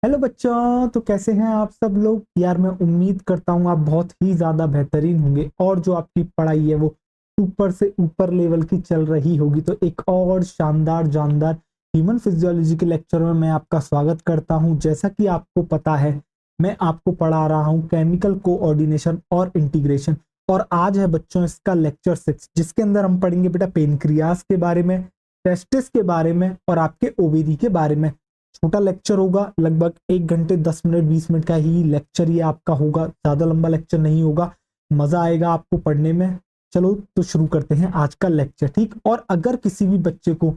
Hello बच्चों, तो कैसे हैं आप सब लोग। यार मैं उम्मीद करता हूँ आप बहुत ही ज़्यादा बेहतरीन होंगे और जो आपकी पढ़ाई है वो ऊपर से ऊपर लेवल की चल रही होगी। तो एक और शानदार जानदार ह्यूमन फिजियोलॉजी के लेक्चर में मैं आपका स्वागत करता हूँ। जैसा कि आपको पता है, मैं आपको पढ़ा रहा हूँ केमिकल कोऑर्डिनेशन और इंटीग्रेशन। और आज है बच्चों इसका लेक्चर 6, जिसके अंदर हम पढ़ेंगे बेटा पेनक्रियास के बारे में, टेस्टिस के बारे में और आपके ओवेरी के बारे में। छोटा लेक्चर होगा, लगभग 1 घंटे 10 मिनट 20 मिनट का ही लेक्चर ये आपका होगा, ज्यादा लंबा लेक्चर नहीं होगा। मजा आएगा आपको पढ़ने में। चलो तो शुरू करते हैं आज का लेक्चर, ठीक। और अगर किसी भी बच्चे को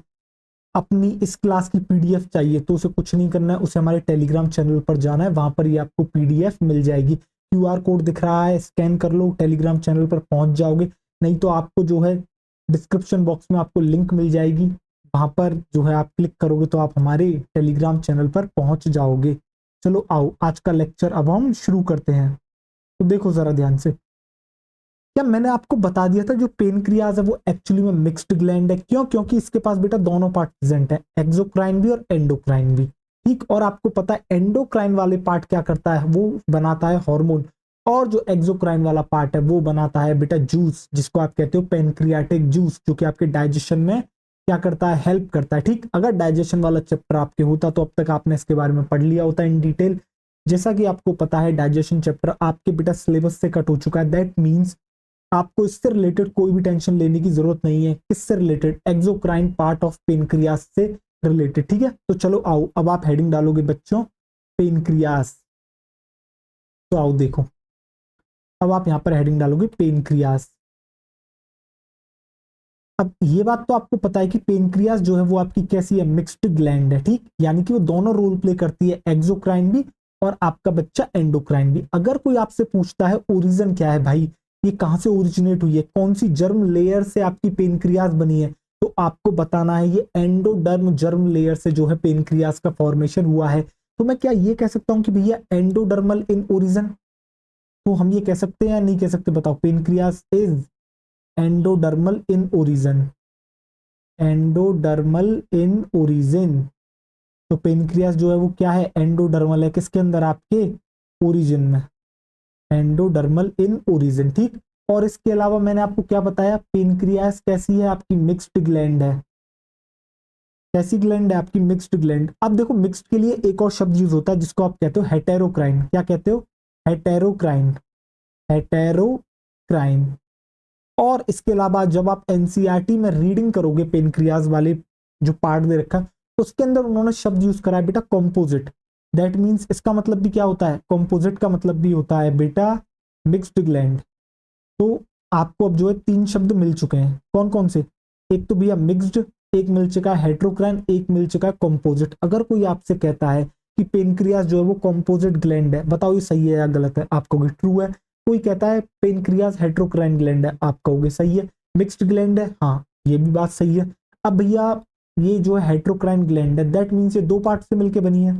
अपनी इस क्लास की पीडीएफ चाहिए तो उसे कुछ नहीं करना है, उसे हमारे टेलीग्राम चैनल पर जाना है, वहां पर ये आपको पीडीएफ मिल जाएगी। क्यूआर कोड दिख रहा है, स्कैन कर लो, टेलीग्राम चैनल पर पहुंच जाओगे। नहीं तो आपको जो है डिस्क्रिप्शन बॉक्स में आपको लिंक मिल जाएगी, वहां पर जो है आप क्लिक करोगे तो आप हमारे टेलीग्राम चैनल पर पहुंच जाओगे। चलो आओ आज का लेक्चर अब हम शुरू करते हैं। तो देखो जरा ध्यान से, क्या मैंने आपको बता दिया था जो पेनक्रियाज है वो एक्चुअली में मिक्स्ड ग्लैंड है। क्यों? क्योंकि इसके पास बेटा दोनों पार्ट प्रेजेंट है, एक्सोक्राइन भी और एंडोक्राइन भी, ठीक। और आपको पता है एंडोक्राइन वाले पार्ट क्या करता है, वो बनाता है हार्मोन। और जो एक्सोक्राइन वाला पार्ट है वो बनाता है बेटा जूस, जिसको आप कहते हो पेनक्रियाटिक जूस, जो कि आपके डाइजेशन में क्या करता है, हेल्प करता है, ठीक। अगर डाइजेशन वाला चैप्टर आपके होता तो अब तक आपने इसके बारे में पढ़ लिया होता इन डिटेल। जैसा कि आपको पता है डाइजेशन चैप्टर आपके बेटा सिलेबस से कट हो चुका है। दैट मीन्स आपको इससे रिलेटेड कोई भी टेंशन लेने की जरूरत नहीं है। किससे related? Exocrine part of pancreas से रिलेटेड, ठीक है। तो चलो आओ, अब आप हेडिंग डालोगे बच्चों पेनक्रियास। तो आओ देखो, अब आप यहां पर हेडिंग डालोगे पेनक्रियास। अब ये बात तो आपको पता है कि पेनक्रियास जो है वो आपकी कैसी है, मिक्स्ड ग्लैंड है, ठीक। यानी कि वो दोनों रोल प्ले करती है, एक्सोक्राइन भी और आपका बच्चा एंडोक्राइन भी। अगर कोई आपसे पूछता है ओरिजिन क्या है भाई, ये कहां से ओरिजिनेट हुई है, कौन सी जर्म लेयर से आपकी पेनक्रियास बनी है, तो आपको बताना है ये एंडोडर्म जर्म लेयर से जो है पेनक्रियास का फॉर्मेशन हुआ है। तो मैं क्या ये कह सकता हूं कि भैया एंडोडर्मल इन ओरिजिन? तो हम ये कह सकते हैं या नहीं कह सकते, बताओ। Pancreas is endodermal in origin, endodermal in origin. तो पेनक्रियास जो है वो क्या है, एंडोडर्मल है। किसके अंदर? आपके ओरिजिन में, एंडोडर्मल इन ओरिजिन, ठीक। और इसके अलावा मैंने आपको क्या बताया, पेनक्रियास कैसी है, आपकी मिक्स्ड ग्लैंड है। कैसी ग्लैंड है? आपकी मिक्स्ड ग्लैंड। अब देखो मिक्स्ड के लिए एक और शब्द यूज होता है जिसको आप कहते हो हेटेरोक्राइन। क्या कहते हो? हेटेरोक्राइन, हेटेरोक्राइन। और इसके अलावा जब आप एनसीईआरटी में रीडिंग करोगे पेनक्रियाज वाले जो पार्ट दे रखा है, उसके अंदर उन्होंने शब्द यूज करा है बेटा कॉम्पोजिट। दैट मीन्स इसका मतलब भी क्या होता है, कॉम्पोजिट का मतलब भी होता है बेटा मिक्स्ड ग्लैंड। तो आपको अब जो है 3 शब्द मिल चुके हैं। कौन कौन से? एक तो भैया मिक्स्ड, एक मिल चुका है हेट्रोक्राइन, एक मिल चुका है कॉम्पोजिट। अगर कोई आपसे कहता है कि पेनक्रियाज जो है वो कॉम्पोजिट ग्लैंड है, बताओ ये सही है या गलत है? आप कहोगे ट्रू है। कोई कहता है पेनक्रियाज हेट्रोक्राइन ग्लैंड है, आप कहोगे सही है। मिक्स्ड ग्लैंड है, हाँ ये भी बात सही है। अब भैया ये जो है हेट्रोक्राइन ग्लैंड है, दैट मीन्स ये 2 पार्ट से मिलकर बनी है।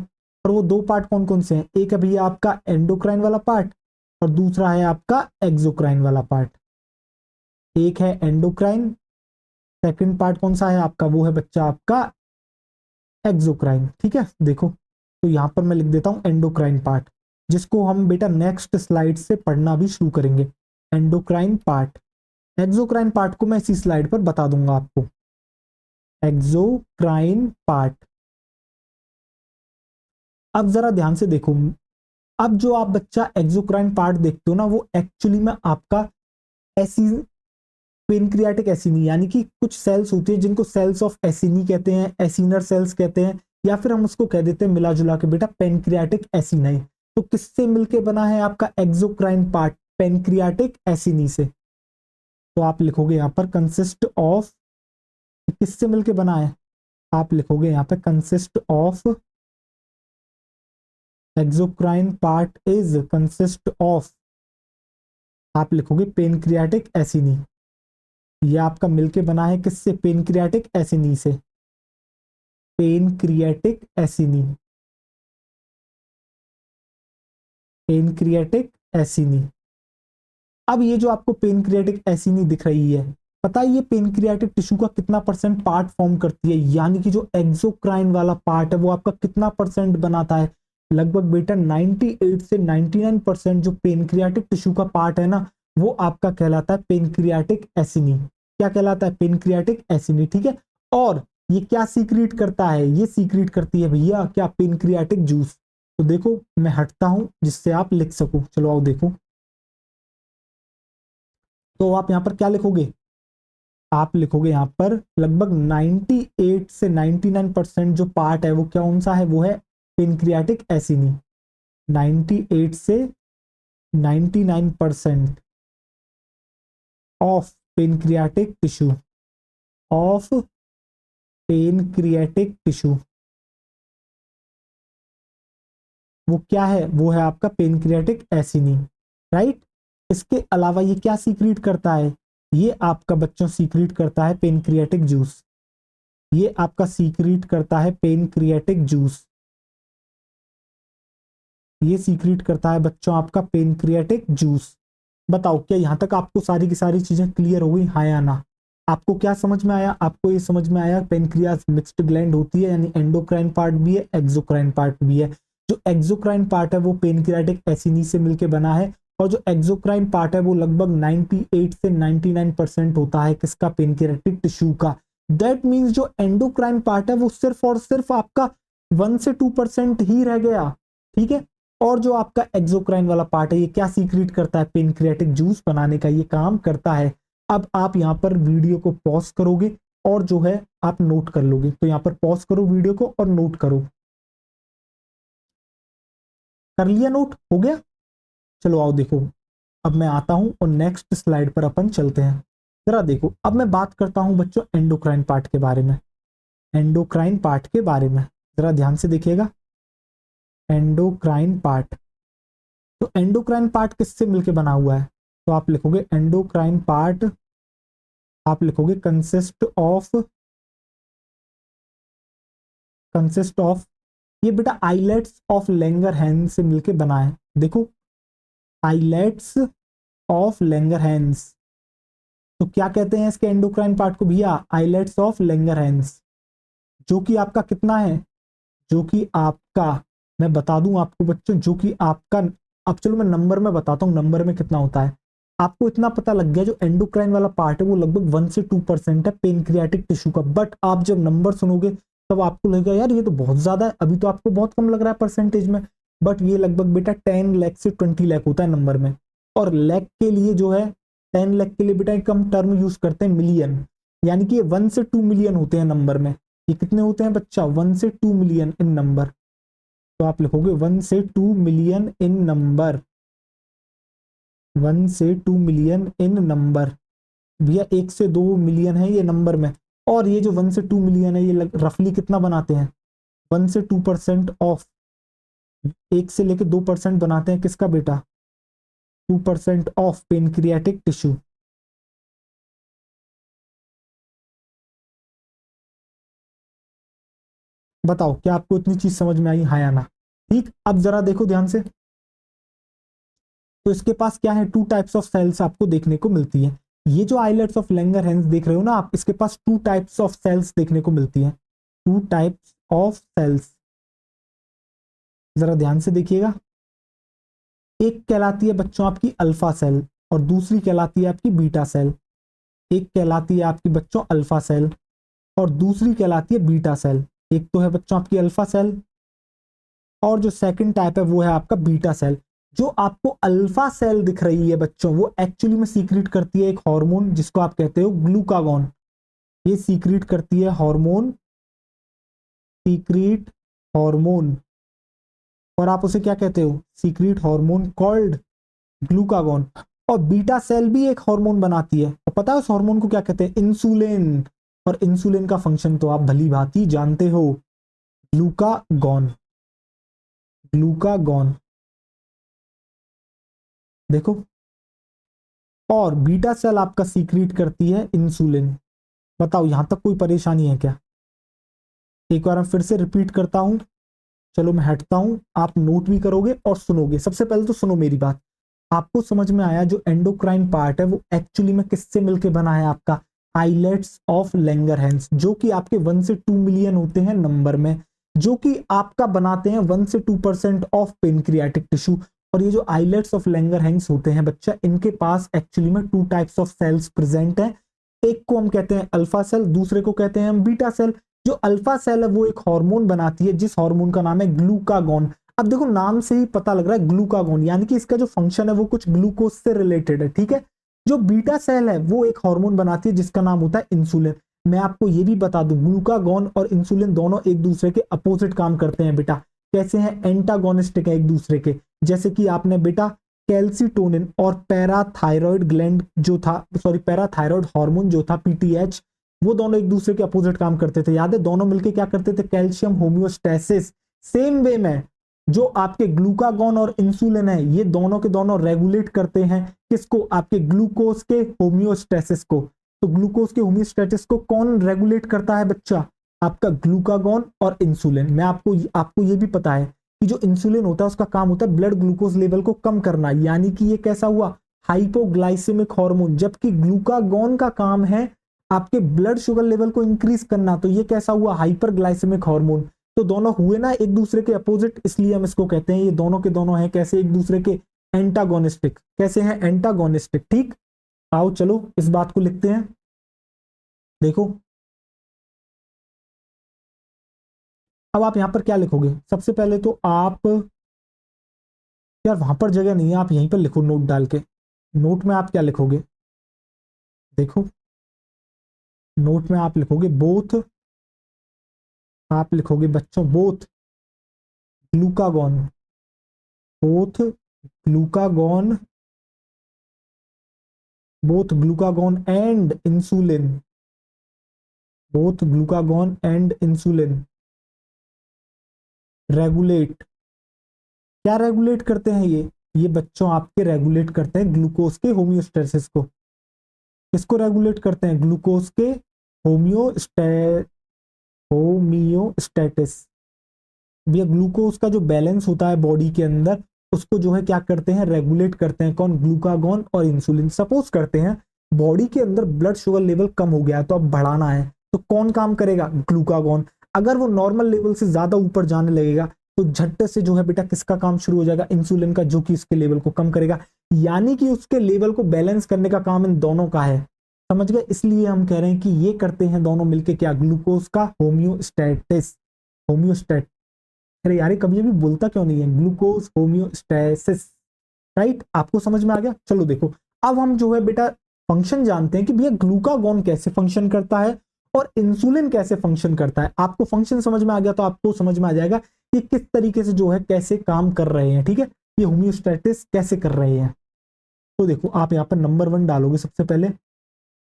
और वो 2 पार्ट कौन कौन से हैं? एक है भैया आपका एंडोक्राइन वाला पार्ट और दूसरा है आपका एक्सोक्राइन वाला पार्ट। एक है एंडोक्राइन, सेकंड पार्ट कौन सा है आपका, वो है बच्चा आपका एक्सोक्राइन, ठीक है। देखो तो यहां पर मैं लिख देता हूं एंडोक्राइन पार्ट, जिसको हम बेटा नेक्स्ट स्लाइड से पढ़ना भी शुरू करेंगे। एंडोक्राइन पार्ट, एक्सोक्राइन पार्ट को मैं इसी स्लाइड पर बता दूंगा आपको। Exocrine part. अब जरा ध्यान से देखो, अब जो आप बच्चा एक्सोक्राइन पार्ट देखते हो ना, वो एक्चुअली में आपका ऐसी पेनक्रियाटिक एसिनी, यानी कि कुछ सेल्स होती है जिनको सेल्स ऑफ एसिनी कहते हैं, एसिनर सेल्स कहते हैं, या फिर हम उसको कह देते हैं मिला जुला के बेटा पेनक्रियाटिक एसिनी। तो किससे मिलके बना है आपका एक्सोक्राइन पार्ट? पेनक्रियाटिक एसिनी से। तो आप लिखोगे यहाँ पर कंसिस्ट ऑफ, किससे मिलके बना है? आप लिखोगे यहाँ पे consist of, exocrine part is consist of, आप लिखोगे पेनक्रियाटिक एसिनी। ये आपका मिलके बना है किससे? पेनक्रियाटिक एसिनी से, पेनक्रियाटिक एसिनी, पेनक्रियाटिक एसिनी। अब ये जो आपको पेनक्रियाटिक एसिनी दिख रही है, पता है ये पेनक्रियाटिक टिश्यू का कितना परसेंट पार्ट फॉर्म करती है? यानी कि जो एक्सोक्राइन वाला पार्ट है वो आपका कितना परसेंट बनाता है? लगभग बेटा 98 से 99% जो पेनक्रियाटिक टिश्यू का पार्ट है ना, वो आपका कहलाता है पेनक्रियाटिक एसिनी। क्या कहलाता है? पेनक्रियाटिक एसिनी, ठीक है। और ये क्या सीक्रेट करता है? ये सीक्रेट करती है भैया क्या? Pancreatic juice. तो देखो मैं हटता हूं जिससे आप लिख सको। चलो आओ देखो, तो आप यहां पर क्या लिखोगे? आप लिखोगे यहां पर लगभग 98 से 99% जो पार्ट है वो कौन सा है? वो है पेनक्रियाटिक एसिनी। 98 से 99% of pancreatic tissue, of pancreatic tissue, वो क्या है? वो है आपका पेनक्रियाटिक एसिनी, राइट। इसके अलावा ये क्या सीक्रेट करता है? ये आपका बच्चों सीक्रेट करता है पेनक्रियाटिक जूस। ये आपका सीक्रेट करता है पेनक्रियाटिक जूस। ये सीक्रेट करता है बच्चों आपका पेनक्रियाटिक जूस। बताओ क्या यहां तक आपको सारी की सारी चीजें क्लियर हो गई, हाँ या ना? आपको क्या समझ में आया? आपको ये समझ में आया पेनक्रियास मिक्स्ड ग्लैंड होती है, यानी एंडोक्राइन पार्ट भी है, एक्सोक्राइन पार्ट भी है। जो एक्सोक्राइन पार्ट है वो पेनक्रियाटिक एसिनी से मिलकर बना है, और जो एक्सोक्राइन पार्ट है वो लगभग 98 से 99% होता है किसका? पेनक्रियाटिक टिश्यू का। दैट मीन्स जो एंडोक्राइन पार्ट है वो सिर्फ और सिर्फ आपका 1 से 2% ही रह गया, ठीक है। और जो आपका एक्सोक्राइन वाला पार्ट है ये क्या सीक्रेट करता है? पेनक्रियाटिक जूस बनाने का ये काम करता है। अब आप यहां पर वीडियो को पॉज करोगे और जो है आप नोट कर लोगे। तो यहां पर पॉज करो वीडियो को और नोट करो। कर लिया? नोट हो गया? चलो आओ देखो, अब मैं आता हूं और नेक्स्ट स्लाइड पर अपन चलते हैं। जरा देखो, अब मैं बात करता हूं बच्चों एंडोक्राइन पार्ट के बारे में। एंडोक्राइन पार्ट के बारे में जरा ध्यान से देखिएगा। एंडोक्राइन पार्ट, तो एंडोक्राइन पार्ट किससे मिलके बना हुआ है? तो आप लिखोगे एंडोक्राइन पार्ट, आप लिखोगे कंसिस्ट ऑफ ये बेटा आइलेट्स ऑफ लैंगरहैंस से मिलके बना है। देखो आइलेट्स ऑफ लैंगरहैंस, तो क्या कहते हैं इसके एंडोक्राइन पार्ट को भैया? आइलेट्स ऑफ लैंगरहैंस, जो कि आपका कितना है? जो कि आपका, मैं बता दूं आपको बच्चों, जो कि आपका, अब चलो मैं नंबर में बताता हूँ नंबर में कितना होता है। आपको इतना पता लग गया जो एंडोक्राइन वाला पार्ट है वो लगभग 1 से 2% है पेनक्रियाटिक टिश्यू का। बट आप जब नंबर सुनोगे तब आपको लगेगा यार ये तो बहुत ज्यादा है, अभी तो आपको बहुत कम लग रहा है परसेंटेज में। बट ये लगभग बेटा 10 लाख से 20 लाख होता है नंबर में। और लैख के लिए जो है, 10 लाख के लिए बेटा एक हम टर्म यूज करते हैं मिलियन, यानी कि ये 1 से 2 मिलियन होते हैं नंबर में। ये कितने होते हैं बच्चा? 1 से 2 मिलियन इन नंबर। तो आप लिखोगे 1 से 2 मिलियन इन नंबर, 1 से 2 मिलियन इन नंबर। भैया 1 से 2 मिलियन है ये नंबर में। और ये जो 1 से 2 मिलियन है ये रफली कितना बनाते हैं? 1 से 2% ऑफ, 1 से लेके 2% बनाते हैं किसका बेटा? 2% ऑफ पेनक्रियाटिक टिश्यू। बताओ क्या आपको इतनी चीज समझ में आई, हाँ या ना? ठीक, अब जरा देखो ध्यान से। तो इसके पास क्या है? 2 टाइप्स ऑफ सेल्स आपको देखने को मिलती है। ये जो आइलेट्स ऑफ लैंगरहैंस देख रहे हो ना आप, इसके पास 2 टाइप्स ऑफ सेल्स देखने को मिलती है। 2 टाइप्स ऑफ सेल्स, जरा ध्यान से देखिएगा। एक कहलाती है बच्चों आपकी अल्फा सेल और दूसरी कहलाती है आपकी बीटा सेल। एक कहलाती है आपकी बच्चों अल्फा सेल और दूसरी कहलाती है बीटा सेल। एक तो है बच्चों आपकी अल्फा सेल और जो सेकंड टाइप है वो है आपका बीटा सेल। जो आपको अल्फा सेल दिख रही है बच्चों, वो एक्चुअली में सीक्रेट करती है एक हार्मोन जिसको आप कहते हो ग्लूकागॉन। ये सीक्रेट करती है हार्मोन, सीक्रेट हार्मोन, और आप उसे क्या कहते हो? Secret hormone called glucagon. और बीटा सेल भी एक हार्मोन बनाती है, और पता है उस हार्मोन को क्या कहते हैं? इंसुलिन। और इंसुलिन का फंक्शन तो आप भली भांति जानते हो, ग्लूकागॉन। ग्लूकागॉन देखो, और बीटा सेल आपका सीक्रेट करती है इंसुलिन। बताओ यहां तक कोई परेशानी है क्या? एक बार मैं फिर से रिपीट करता हूं। चलो मैं हटता हूं, आप नोट भी करोगे और सुनोगे। सबसे पहले तो सुनो मेरी बात। आपको समझ में आया जो एंडोक्राइन पार्ट है वो एक्चुअली में किससे मिलके बना है? आपका आइलेट्स ऑफ लैंगरहैंस, जो कि आपके 1 से 2 मिलियन होते हैं नंबर में। जो कि आपका बनाते हैं 1 से 2% ऑफ पेनक्रियाटिक टिश्यू। और ये जो आइलेट्स ऑफ लैंगरहैंस होते हैं बच्चा, इनके पास एक्चुअली में 2 टाइप्स ऑफ सेल्स प्रेजेंट हैं। एक को हम कहते हैं अल्फा सेल, दूसरे को कहते हैं हम बीटा सेल। जो अल्फा सेल है वो एक हार्मोन बनाती है जिस हार्मोन का नाम है ग्लूकागॉन। अब देखो नाम से ही पता लग रहा है ग्लूकागॉन, यानी कि इसका जो फंक्शन है वो कुछ ग्लूकोज से रिलेटेड है, ठीक है। जो बीटा सेल है वो एक हार्मोन बनाती है जिसका नाम होता है इंसुलिन। मैं आपको ये भी बता दूं, ग्लूकागॉन और इंसुलिन दोनों एक दूसरे के अपोजिट काम करते हैं बेटा। कैसे हैं? एंटागोनिस्टिक है एक दूसरे के। जैसे कि आपने बेटा कैल्सिटोनिन और पैराथायरॉयड ग्लैंड जो था, सॉरी पैराथायरॉयड हार्मोन जो था पीटीएच, वो दोनों एक दूसरे के अपोजिट काम करते थे। याद है? दोनों मिलके क्या करते थे? Calcium homeostasis. सेम वे में जो आपके ग्लूकागॉन और इंसुलिन है, ये दोनों के दोनों रेगुलेट करते हैं किसको? आपके ग्लूकोज के होम्योस्टैसिस को। तो ग्लूकोज के होम्योस्टैसिस को कौन रेगुलेट करता है बच्चा? आपका ग्लूकागॉन और इंसुलिन। मैं आपको आपको ये भी पता है कि जो इंसुलिन होता है उसका काम होता है ब्लड ग्लूकोज लेवल को कम करना, यानी कि ये कैसा हुआ? Hypoglycaemic hormone. जबकि ग्लूकागॉन का काम है आपके ब्लड शुगर लेवल को इंक्रीज करना, तो ये कैसा हुआ? Hyperglycaemic hormone. तो दोनों हुए ना एक दूसरे के अपोजिट, इसलिए हम इसको कहते हैं ये दोनों के दोनों हैं कैसे? एक दूसरे के एंटागोनिस्टिक। कैसे हैं? एंटागोनिस्टिक। ठीक, आओ चलो इस बात को लिखते हैं। देखो अब आप यहां पर क्या लिखोगे? सबसे पहले तो आप, यार वहां पर जगह नहीं है, आप यहीं पर लिखो नोट डाल के। नोट में आप क्या लिखोगे? देखो नोट में आप लिखोगे बोथ, आप लिखोगे बच्चों both glucagon, both glucagon, both glucagon and insulin, both glucagon and insulin regulate. क्या रेगुलेट करते हैं ये बच्चों आपके रेगुलेट करते हैं ग्लूकोज के होम्योस्टेसिस को। किसको रेगुलेट करते हैं? ग्लूकोज के होम्योस्टे होम्योस्टेटिस। भैया ग्लूकोज का जो बैलेंस होता है बॉडी के अंदर, उसको जो है क्या करते हैं? रेगुलेट करते हैं। कौन? ग्लूकागॉन और इंसुलिन। सपोज करते हैं बॉडी के अंदर ब्लड शुगर लेवल कम हो गया है तो अब बढ़ाना है, तो कौन काम करेगा? ग्लूकागॉन। अगर वो नॉर्मल लेवल से ज्यादा ऊपर जाने लगेगा तो झट्टे से जो है बेटा किसका काम शुरू हो जाएगा? इंसुलिन का, जो कि इसके लेवल को कम करेगा। यानी कि उसके लेवल को बैलेंस करने का काम इन दोनों का है। समझ गए? इसलिए हम कह रहे हैं कि ये करते हैं दोनों मिलके क्या? ग्लूकोज का होम्योस्टेटिस, होम्योस्टेट। अरे यार कभी भी बोलता क्यों नहीं है? Glucose homeostasis. राइट, आपको समझ में आ गया? चलो देखो अब हम जो है बेटा फंक्शन जानते हैं कि भैया ग्लूकागॉन कैसे फंक्शन करता है और इंसुलिन कैसे फंक्शन करता है। आपको फंक्शन समझ में आ गया तो आपको समझ में आ जाएगा कि किस तरीके से जो है कैसे काम कर रहे हैं। ठीक है, ये होम्योस्टेटिस कैसे कर रहे हैं। तो देखो आप यहाँ पर नंबर 1 डालोगे सबसे पहले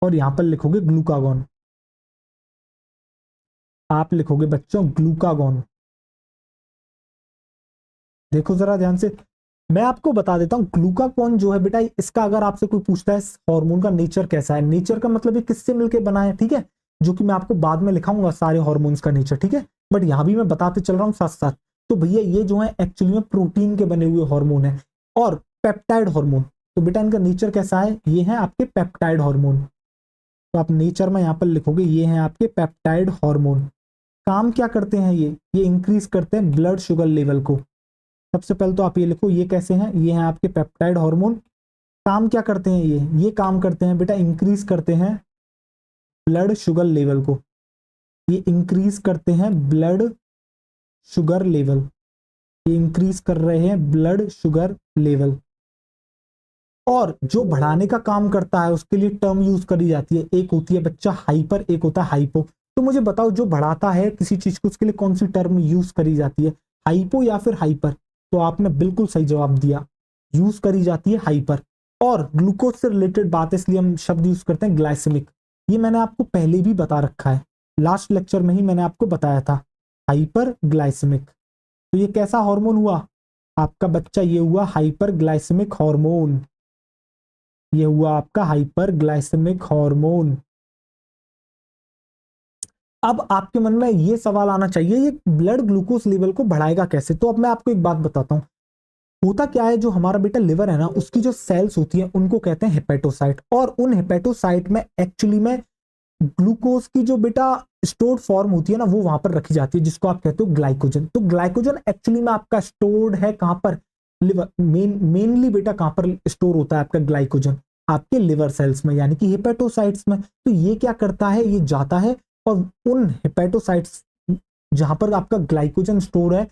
और यहाँ पर लिखोगे ग्लूकागॉन। आप लिखोगे बच्चों ग्लूकागॉन। देखो जरा ध्यान से, मैं आपको बता देता हूं ग्लूकागॉन जो है बेटा, इसका अगर आपसे कोई पूछता है हार्मोन का नेचर कैसा है, नेचर का मतलब ये किससे मिलकर बना है, ठीक है, जो कि मैं आपको बाद में लिखाऊंगा सारे हार्मोन्स का नेचर, ठीक है, बट यहां भी मैं बताते चल रहा हूं साथ साथ। तो भैया ये जो है एक्चुअली में प्रोटीन के बने हुए हार्मोन है और पेप्टाइड हार्मोन। तो बेटा इनका नेचर कैसा है? ये है आपके पेप्टाइड हार्मोन। तो आप नेचर में यहाँ पर लिखोगे ये है आपके पेप्टाइड हार्मोन। काम क्या करते हैं ये इंक्रीज करते हैं ब्लड शुगर लेवल को। सबसे पहले तो आप ये लिखो ये कैसे हैं? ये हैं आपके पेप्टाइड हार्मोन। काम क्या करते हैं ये काम करते हैं बेटा इंक्रीज करते हैं ब्लड शुगर लेवल को। ये इंक्रीज करते हैं ब्लड शुगर लेवल, ये इंक्रीज कर रहे हैं ब्लड शुगर लेवल। और जो बढ़ाने का काम करता है उसके लिए टर्म यूज करी जाती है, एक होती है बच्चा हाइपर, एक होता है हाइपो। तो मुझे बताओ जो बढ़ाता है किसी चीज को उसके लिए कौन सी टर्म यूज करी जाती है, हाइपो या फिर हाइपर? तो आपने बिल्कुल सही जवाब दिया, यूज करी जाती है हाइपर। और ग्लूकोज से रिलेटेड बात है इसलिए हम शब्द यूज करते हैं ग्लाइसेमिक। ये मैंने आपको पहले भी बता रखा है, लास्ट लेक्चर में ही मैंने आपको बताया था, हाइपर ग्लाइसेमिक। तो ये कैसा हार्मोन हुआ आपका बच्चा? ये हुआ हाइपर ग्लाइसेमिक हार्मोन, ये हुआ आपका हाइपर ग्लाइसेमिक हार्मोन। अब आपके मन में ये सवाल आना चाहिए ये ब्लड ग्लूकोज लेवल को बढ़ाएगा कैसे? तो अब मैं आपको एक बात बताता हूं। होता क्या है, जो हमारा बेटा लिवर है ना, उसकी जो सेल्स होती है उनको कहते हैं हेपेटोसाइट। और उन हेपेटोसाइट में एक्चुअली में ग्लूकोज की जो बेटा स्टोर्ड फॉर्म होती है ना, वो वहां पर रखी जाती है, जिसको आप कहते हो ग्लाइकोजन। तो ग्लाइकोजन एक्चुअली में आपका स्टोर्ड है कहां पर? लिवर। मेनली बेटा कहां पर स्टोर होता है आपका ग्लाइकोजन? आपके लिवर सेल्स में, यानी कि हेपेटोसाइट्स में। तो ये क्या करता है, ये जाता है और उन हेपेटोसाइट्स जहां पर आपका ग्लाइकोजन स्टोर है,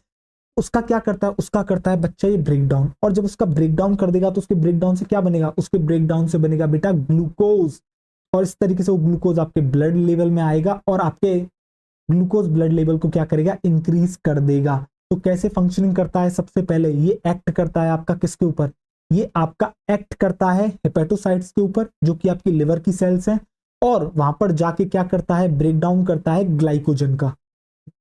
उसका क्या करता है, उसका करता है बच्चा ये ब्रेकडाउन। और जब उसका ब्रेकडाउन कर देगा तो उसके ब्रेकडाउन से क्या बनेगा? उसके ब्रेकडाउन से बनेगा बेटा ग्लूकोज। और इस तरीके से वो ग्लूकोज आपके ब्लड लेवल में आएगा और आपके ग्लूकोज ब्लड लेवल को क्या करेगा? इंक्रीज कर देगा। तो कैसे फंक्शनिंग करता है? सबसे पहले ये एक्ट करता है आपका किसके ऊपर? ये आपका एक्ट करता है हेपेटोसाइट्स के ऊपर, जो कि आपकी लिवर की सेल्स हैं। और वहां पर जाके क्या करता है? ब्रेकडाउन करता है ग्लाइकोजन का।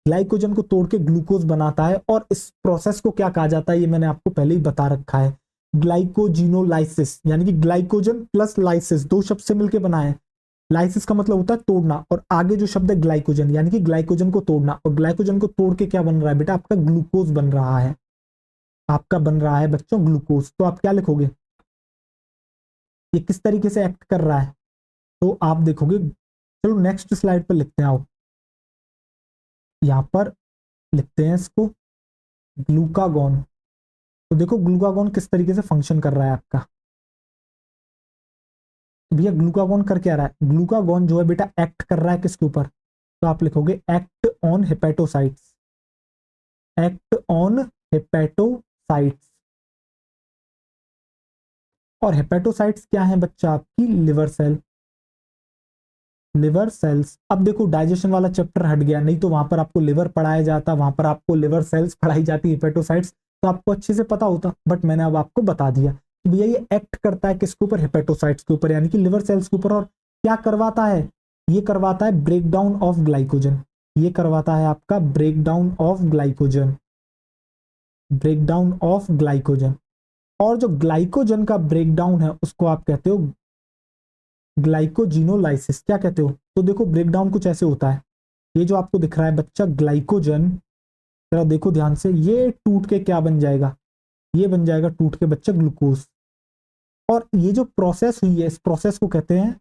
ग्लाइकोजन को तोड़ के ग्लूकोज बनाता है। और इस प्रोसेस को क्या कहा जाता है, ये मैंने आपको पहले ही बता रखा है, ग्लाइकोजिनोलाइसिस। यानी कि ग्लाइकोजन प्लस लाइसिस दो शब्द से मिलकर बना है। लाइसिस का मतलब होता है तोड़ना, और आगे जो शब्द है ग्लाइकोजन, यानी कि ग्लाइकोजन को तोड़ना। और ग्लाइकोजन को तोड़ के क्या बन रहा है बेटा? आपका ग्लूकोज बन रहा है। आपका बन रहा है बच्चों ग्लूकोज। तो आप क्या लिखोगे? ये किस तरीके से एक्ट कर रहा है? तो आप देखोगे, चलो नेक्स्ट स्लाइड पर लिखते हैं। आओ यहां पर लिखते हैं इसको, ग्लूकागॉन। तो देखो ग्लूकागॉन किस तरीके से फंक्शन कर रहा है आपका। भैया ग्लूकागॉन कर क्या रहा है? ग्लूकागॉन जो है बेटा एक्ट कर रहा है किसके ऊपर? तो आप लिखोगे act on hepatocytes. Act on hepatocytes. और हेपेटोसाइट्स क्या है बच्चा? आपकी लिवर सेल। Liver cells. अब देखो डाइजेशन वाला चैप्टर हट गया, नहीं तो वहां पर आपको लिवर पढ़ाया जाता, वहां पर आपको लिवर सेल्स पढ़ाई जाती, हेपेटोसाइट्स तो आपको अच्छे से पता होता। बट मैंने अब आपको बता दिया कि भैया ये एक्ट करता है किसके ऊपर? हेपेटोसाइट्स के ऊपर, यानी कि लिवर सेल्स के ऊपर। और क्या करवाता है? ये करवाता है ब्रेकडाउन ऑफ ग्लाइकोजन। ये करवाता है आपका breakdown of glycogen. Breakdown of glycogen. और जो ग्लाइकोजन का ब्रेकडाउन है उसको आप कहते हो ग्लाइकोजिनोलाइसिस। क्या कहते हो? तो देखो ब्रेकडाउन कुछ ऐसे होता है, ये जो आपको दिख रहा है बच्चा ग्लाइकोजन, जरा देखो ध्यान से, ये टूट के क्या बन जाएगा? ये बन जाएगा टूट के बच्चा ग्लूकोज। और ये जो प्रोसेस हुई है, इस प्रोसेस को कहते हैं,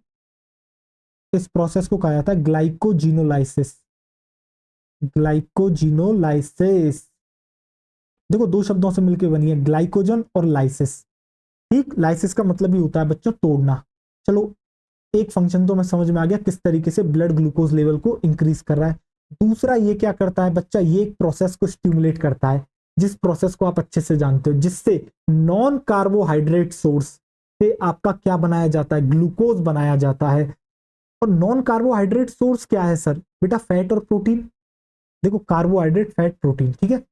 इस प्रोसेस को कहा जाता है ग्लाइकोजिनोलाइसिस। ग्लाइकोजिनोलाइसिस देखो दो शब्दों से मिलकर बनी है, ग्लाइकोजन और लाइसिस। ठीक, लाइसिस का मतलब ही होता है बच्चों तोड़ना। चलो एक फंक्शन तो मैं समझ में आ गया किस तरीके से ब्लड ग्लूकोज लेवल को इंक्रीज कर रहा है। दूसरा ये क्या करता है बच्चा? ये एक प्रोसेस को स्टिमुलेट करता है, जिस प्रोसेस को आप अच्छे से जानते हो, जिससे नॉन कार्बोहाइड्रेट सोर्स से आपका क्या बनाया जाता है? ग्लूकोज बनाया जाता है। और नॉन कार्बोहाइड्रेट सोर्स क्या है सर? बेटा फैट और प्रोटीन। देखो कार्बोहाइड्रेट, फैट, प्रोटीन, ठीक है।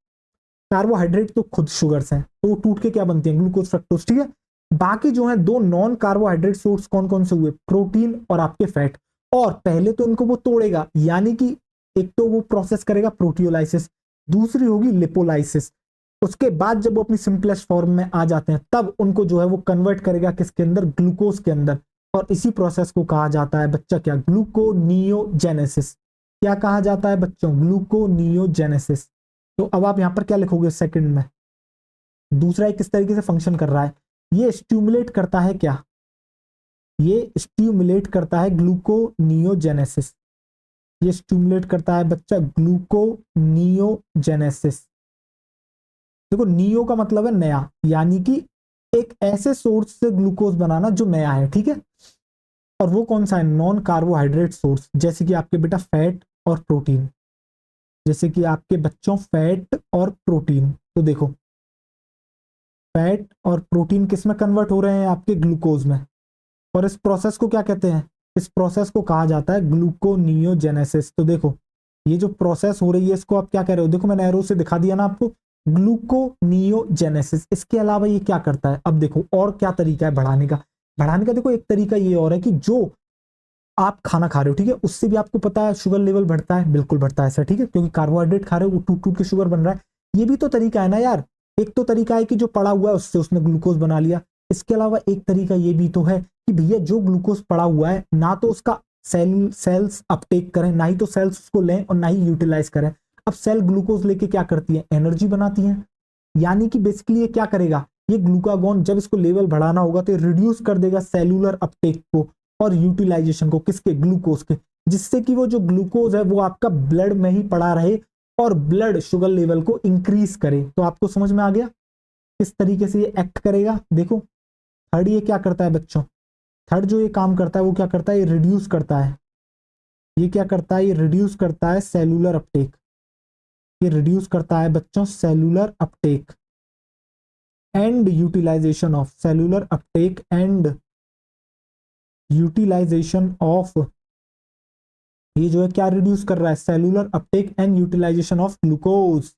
कार्बोहाइड्रेट तो खुद शुगर्स हैं, तो वो टूट के क्या बनती है? ग्लूकोज, फ्रक्टोज, ठीक है। बाकी जो है दो नॉन कार्बोहाइड्रेट सोर्स कौन कौन से हुए? प्रोटीन और आपके फैट। और पहले तो इनको वो तोड़ेगा, यानी कि एक तो वो प्रोसेस करेगा प्रोटियोलाइसिस, दूसरी होगी लिपोलाइसिस। उसके बाद जब वो अपनी सिंपलेस्ट फॉर्म में आ जाते हैं, तब उनको जो है वो कन्वर्ट करेगा किसके अंदर? ग्लूकोज के अंदर। और इसी प्रोसेस को कहा जाता है बच्चा क्या? ग्लूकोनियोजेनेसिस। क्या कहा जाता है बच्चों? ग्लूकोनियोजेनेसिस। तो अब आप यहां पर क्या लिखोगे सेकंड में? दूसरा एक किस तरीके से फंक्शन कर रहा है? ये स्टिमुलेट करता है क्या? ये स्टिमुलेट करता है ग्लूकोनियोजेनेसिस। ये स्टिमुलेट करता है बच्चा ग्लूकोनियोजेनेसिस। देखो नियो का मतलब है नया, यानी कि एक ऐसे सोर्स से ग्लूकोज बनाना जो नया है, ठीक है। और वो कौन सा है? नॉन कार्बोहाइड्रेट सोर्स, जैसे कि आपके बेटा फैट और प्रोटीन। जैसे कि आपके बच्चों फैट और प्रोटीन। तो देखो फैट और प्रोटीन किस में कन्वर्ट हो रहे हैं? आपके ग्लूकोज में। और इस प्रोसेस को क्या कहते हैं? इस प्रोसेस को कहा जाता है ग्लूकोनियोजेनेसिस। तो देखो ये जो प्रोसेस हो रही है इसको आप क्या कह रहे हो? देखो मैंने एरो से दिखा दिया ना आपको, ग्लूकोनियोजेनेसिस। इसके अलावा ये क्या करता है? अब देखो और क्या तरीका है बढ़ाने का। बढ़ाने का देखो एक तरीका ये और है कि जो आप खाना खा रहे हो, ठीक है, उससे भी आपको पता है शुगर लेवल बढ़ता है, बिल्कुल बढ़ता है सर, ठीक है, क्योंकि कार्बोहाइड्रेट खा रहे हो वो टूट टूट के शुगर बन रहा है। ये भी तो तरीका है ना यार। एक तो तरीका है कि जो पड़ा हुआ है उससे उसने ग्लूकोज बना लिया। इसके अलावा एक तरीका ये भी तो है कि भैया जो ग्लूकोज पड़ा हुआ है ना तो उसका सेल्स अपटेक करें, ना ही तो सेल्स उसको लें और ना ही यूटिलाइज करें। अब सेल ग्लूकोज लेके क्या करती है? एनर्जी बनाती है। यानी कि बेसिकली ये क्या करेगा? ये ग्लूकागॉन जब इसको लेवल बढ़ाना होगा तो रिड्यूस कर देगा सेलुलर अपटेक को और यूटिलाइजेशन को, किसके? ग्लूकोज के। जिससे कि वो जो ग्लूकोज है वो आपका ब्लड में ही पड़ा रहे और ब्लड शुगर लेवल को इंक्रीज करे। तो आपको समझ में आ गया किस तरीके से ये एक्ट करेगा। देखो थर्ड ये क्या करता है बच्चों, थर्ड जो ये काम करता है वो क्या करता है, ये रिड्यूस करता है। ये क्या करता है, ये रिड्यूस करता है सेलुलर अपटेक। ये रिड्यूस करता है बच्चों cellular uptake and utilization of, cellular uptake and utilization of, ये जो है क्या रिड्यूस कर रहा है, cellular uptake and utilization of glucose.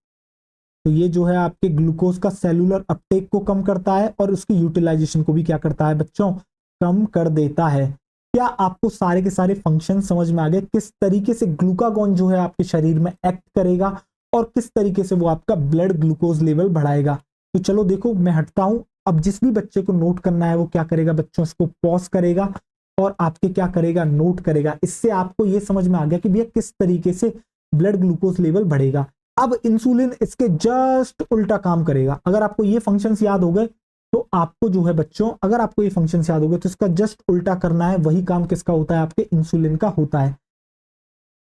तो ये जो है आपके ग्लूकोज का सेलुलर अपटेक को कम करता है और उसकी यूटिलाइजेशन को भी क्या करता है बच्चों, कम कर देता है। क्या आपको सारे के सारे फंक्शन समझ में आ गए, किस तरीके से ग्लूकागॉन जो है आपके शरीर में एक्ट करेगा और किस तरीके से वो आपका ब्लड ग्लूकोज लेवल बढ़ाएगा। तो चलो देखो मैं हटता हूं। अब जिस भी बच्चे को नोट करना है वो क्या करेगा बच्चों, इसको पॉज करेगा और आपके क्या करेगा, नोट करेगा। इससे आपको ये समझ में आ गया कि भैया किस तरीके से ब्लड ग्लूकोज लेवल बढ़ेगा। अब इंसुलिन इसके जस्ट उल्टा काम करेगा। अगर आपको ये फंक्शंस याद हो गए तो आपको जो है बच्चों, अगर आपको ये फंक्शंस याद हो गए तो इसका जस्ट उल्टा करना है। वही काम किसका होता है, आपके इंसुलिन का होता है।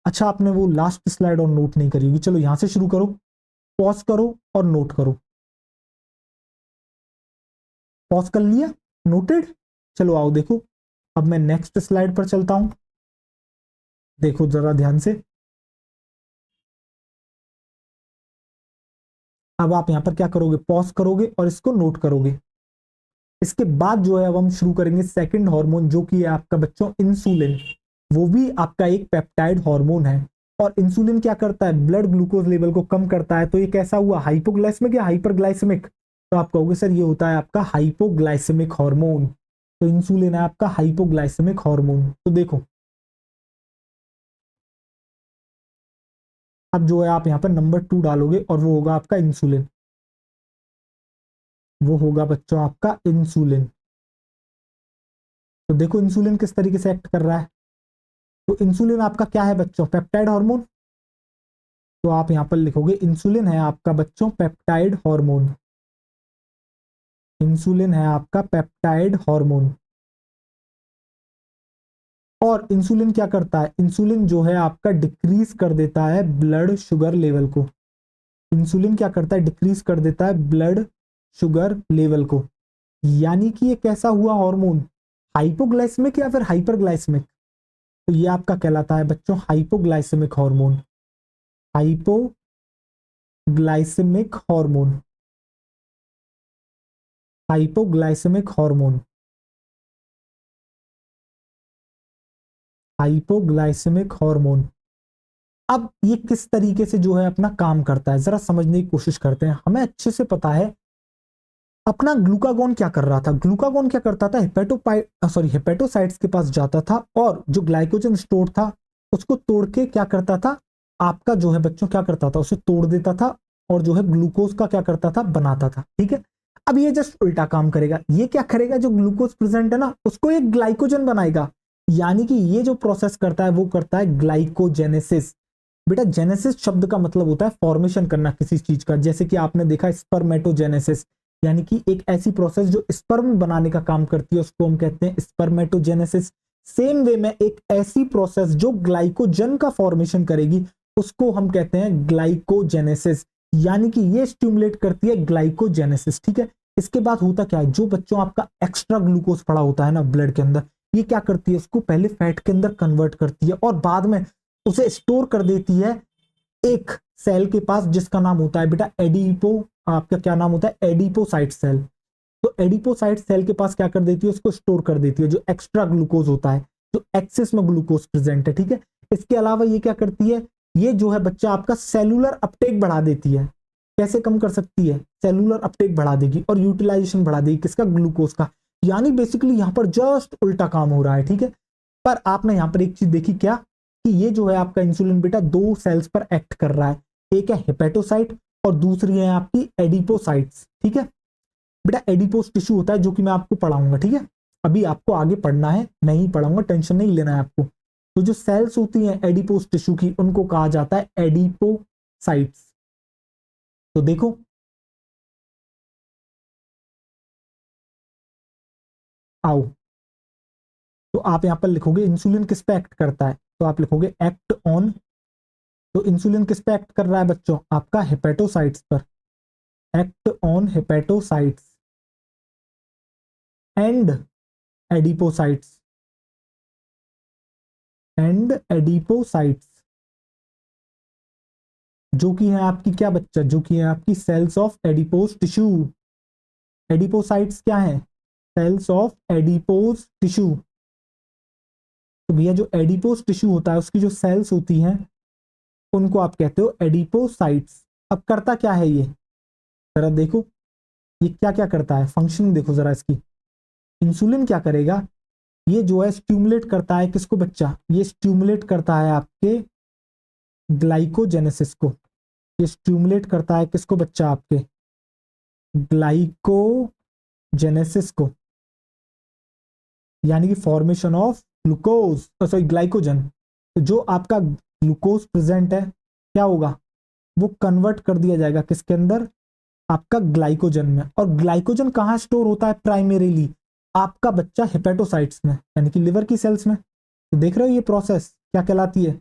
अच्छा आपने वो लास्ट स्लाइड और नोट नहीं करी होगी, चलो यहां से शुरू करो, पॉज करो और नोट करो। पॉज कर लिया, नोटेड। चलो आओ देखो, अब मैं नेक्स्ट स्लाइड पर चलता हूं। देखो जरा ध्यान से। अब आप यहां पर क्या करोगे, पॉज करोगे और इसको नोट करोगे। इसके बाद जो है अब हम शुरू करेंगे सेकंड हार्मोन, जो कि है आपका बच्चों इंसुलिन। वो भी आपका एक पेप्टाइड हार्मोन है। और इंसुलिन क्या करता है, ब्लड ग्लूकोज लेवल को कम करता है। तो ये कैसा हुआ, हाइपोग्लाइसेमिक या हाइपरग्लाइसेमिक। तो आप कहोगे सर ये होता है आपका हाइपोग्लाइसेमिक हार्मोन। तो इंसुलिन है आपका हाइपोग्लाइसेमिक हार्मोन। तो देखो अब जो है आप यहाँ पर नंबर 2 डालोगे और वो होगा आपका इंसुलिन। वो होगा बच्चों आपका इंसुलिन। तो देखो इंसुलिन किस तरीके से एक्ट कर रहा है। तो इंसुलिन आपका क्या है बच्चों, पेप्टाइड हार्मोन। तो आप यहां पर लिखोगे इंसुलिन है आपका बच्चों पेप्टाइड हार्मोन। इंसुलिन है आपका पेप्टाइड हार्मोन। और इंसुलिन क्या करता है, इंसुलिन जो है आपका डिक्रीज कर देता है ब्लड शुगर लेवल को। इंसुलिन क्या करता है, डिक्रीज कर देता है ब्लड शुगर लेवल को। यानी कि ये कैसा हुआ हार्मोन, हाइपोग्लाइसेमिक या फिर हाइपरग्लाइसेमिक। तो ये आपका कहलाता है बच्चों hypoglycemic hormone. Hypoglycemic hormone, hypoglycemic hormone, hypoglycemic hormone. अब ये किस तरीके से जो है अपना काम करता है, जरा समझने की कोशिश करते हैं। हमें अच्छे से पता है अपना ग्लूकागॉन क्या कर रहा था। ग्लूकागॉन क्या करता था, हेपेटोसाइट्स के पास जाता था और जो ग्लाइकोजन स्टोर था उसको तोड़ के क्या करता था, आपका जो है बच्चों क्या करता था, उसे तोड़ देता था और जो है ग्लूकोज का क्या करता था, बनाता था। ठीक है। अब ये जस्ट उल्टा काम करेगा। ये क्या करेगा, जो ग्लूकोज प्रेजेंट है ना उसको एक ग्लाइकोजन बनाएगा। यानी कि ये जो प्रोसेस करता है वो करता है ग्लाइकोजेनेसिस। बेटा जेनेसिस शब्द का मतलब होता है फॉर्मेशन करना किसी चीज का। जैसे कि आपने देखा स्पर्मेटोजेनेसिस, यानी कि एक ऐसी प्रोसेस जो स्पर्म बनाने का काम करती है उसको हम कहते हैं स्पर्मेटोजेनेसिस। सेम वे में एक ऐसी प्रोसेस जो ग्लाइकोजन का फॉर्मेशन करेगी उसको हम कहते हैं ग्लाइकोजेनेसिस। यानी कि ये स्टिमुलेट करती है ग्लाइकोजेनेसिस। ठीक है। इसके बाद होता क्या है, जो बच्चों आपका एक्स्ट्रा ग्लूकोज पड़ा होता है ना ब्लड के अंदर, ये क्या करती है, उसको पहले फैट के अंदर कन्वर्ट करती है और बाद में उसे स्टोर कर देती है एक सेल के पास जिसका नाम होता है बेटा एडिपो, आपका क्या नाम होता है, एडिपोसाइट सेल। तो एडिपोसाइट सेल के पास क्या कर देती है, उसको स्टोर कर देती है जो एक्स्ट्रा ग्लूकोज होता है, जो एक्सेस में ग्लूकोज प्रेजेंट है। ठीक है। इसके अलावा ये क्या करती है, ये जो है बच्चा आपका सेलुलर अपटेक बढ़ा देती है। कैसे कम कर सकती है, सेलुलर अपटेक बढ़ा देगी और यूटिलाइजेशन बढ़ा देगी किसका, ग्लूकोज का। यानी बेसिकली यहां पर जस्ट उल्टा काम हो रहा है। ठीक है। पर आपने यहां पर एक चीज देखी क्या, कि ये जो है आपका इंसुलिन बेटा दो सेल्स पर एक्ट कर रहा है। एक है हेपेटोसाइट और दूसरी है आपकी एडिपोसाइट्स। ठीक है। बेटा एडिपोस टिश्यू होता है जो कि मैं आपको पढ़ाऊंगा। ठीक है। अभी आपको आगे पढ़ना है, मैं ही पढ़ाऊंगा, टेंशन नहीं लेना है आपको। तो जो सेल्स होती हैं एडिपोस टिश्यू की उनको कहा जाता है एडिपोसाइट्स। तो देखो आओ, तो आप यहां पर लिखोगे इंसुलिन किस पे एक्ट करता है, तो आप लिखोगे एक्ट ऑन। तो इंसुलिन किस पे एक्ट कर रहा है बच्चों? आपका हेपेटोसाइट्स पर। Act on hepatocytes and adipocytes जो कि है आपकी क्या बच्चा? जो कि है आपकी cells of adipose tissue. Adipocytes क्या है? Cells of adipose tissue. तो भैया जो एडिपोज टिश्यू होता है उसकी जो सेल्स होती हैं उनको आप कहते हो एडिपोसाइट्स। अब करता क्या है ये, जरा देखो ये क्या क्या करता है, फंक्शन देखो जरा इसकी। इंसुलिन क्या करेगा, ये जो है स्टिमुलेट करता है किसको बच्चा? ये स्टिमुलेट करता है आपके ग्लाइकोजेनेसिस को। ये स्टिमुलेट करता है किसको बच्चा? आपके ग्लाइकोजेनेसिस को, यानी कि formation of glucose, sorry glycogen. तो जो आपका ग्लूकोज प्रेजेंट है क्या होगा? वो कन्वर्ट कर दिया जाएगा किसके अंदर? आपका ग्लाइकोजन में। और ग्लाइकोजन कहाँ स्टोर होता है प्राइमरीली? आपका बच्चा हेपेटोसाइट्स में, यानी कि लिवर की सेल्स में। तो देख रहे हो ये प्रोसेस क्या कहलाती है?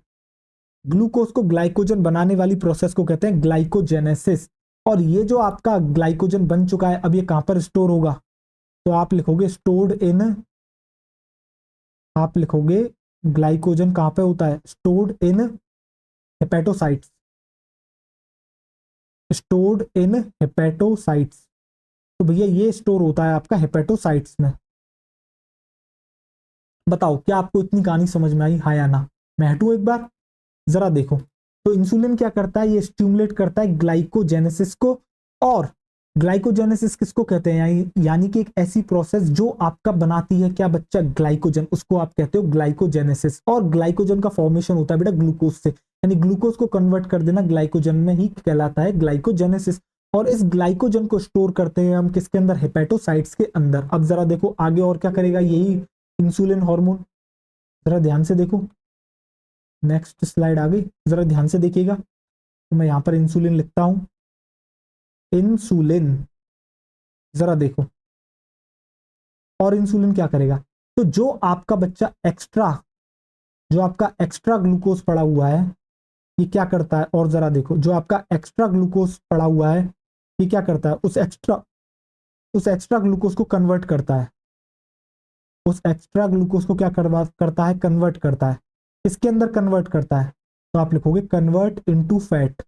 ग्लूकोज को ग्लाइकोजन बनाने वाली प्रोसेस को कहते हैं ग्लाइकोजेनेसिस। और ये जो आपका ग्लाइकोजन बन चुका है अब ये कहां पर स्टोर होगा? तो आप लिखोगे स्टोर्ड इन, आप लिखोगे ग्लाइकोजन कहां पे होता है? Stored in hepatocytes. Stored in hepatocytes. तो भैया ये स्टोर होता है आपका हेपेटोसाइट्स में। बताओ क्या आपको इतनी कहानी समझ में आई, हाँ या ना? मैं हटूं एक बार, जरा देखो। तो इंसुलिन क्या करता है? ये स्टिमुलेट करता है ग्लाइकोजेनेसिस को। और ग्लाइकोजेनेसिस किसको कहते हैं? यानी कि एक ऐसी प्रोसेस जो आपका बनाती है क्या बच्चा? ग्लाइकोजन, उसको आप कहते हो ग्लाइकोजेनेसिस। और ग्लाइकोजन का फॉर्मेशन होता है बेटा ग्लूकोज से, यानी ग्लूकोज को कन्वर्ट कर देना ग्लाइकोजन में ही कहलाता है ग्लाइकोजेनेसिस। और इस ग्लाइकोजन को स्टोर करते हैं हम किसके अंदर? हेपेटोसाइट्स के अंदर। अब जरा देखो आगे और क्या करेगा यही इंसुलिन हार्मोन, जरा ध्यान से देखो। नेक्स्ट स्लाइड आ गई, जरा ध्यान से देखिएगा। तो मैं यहां पर इंसुलिन लिखता हूं, इंसुलिन, जरा देखो। और इंसुलिन क्या करेगा? तो जो आपका बच्चा एक्स्ट्रा, जो आपका एक्स्ट्रा ग्लूकोज पड़ा हुआ है ये क्या करता है? और जरा देखो जो आपका एक्स्ट्रा ग्लूकोज पड़ा हुआ है ये क्या करता है? उस एक्स्ट्रा ग्लूकोज को कन्वर्ट करता है। उस एक्स्ट्रा ग्लूकोज को क्या करता है? कन्वर्ट करता है। इसके अंदर कन्वर्ट करता है, तो आप लिखोगे कन्वर्ट इनटू फैट।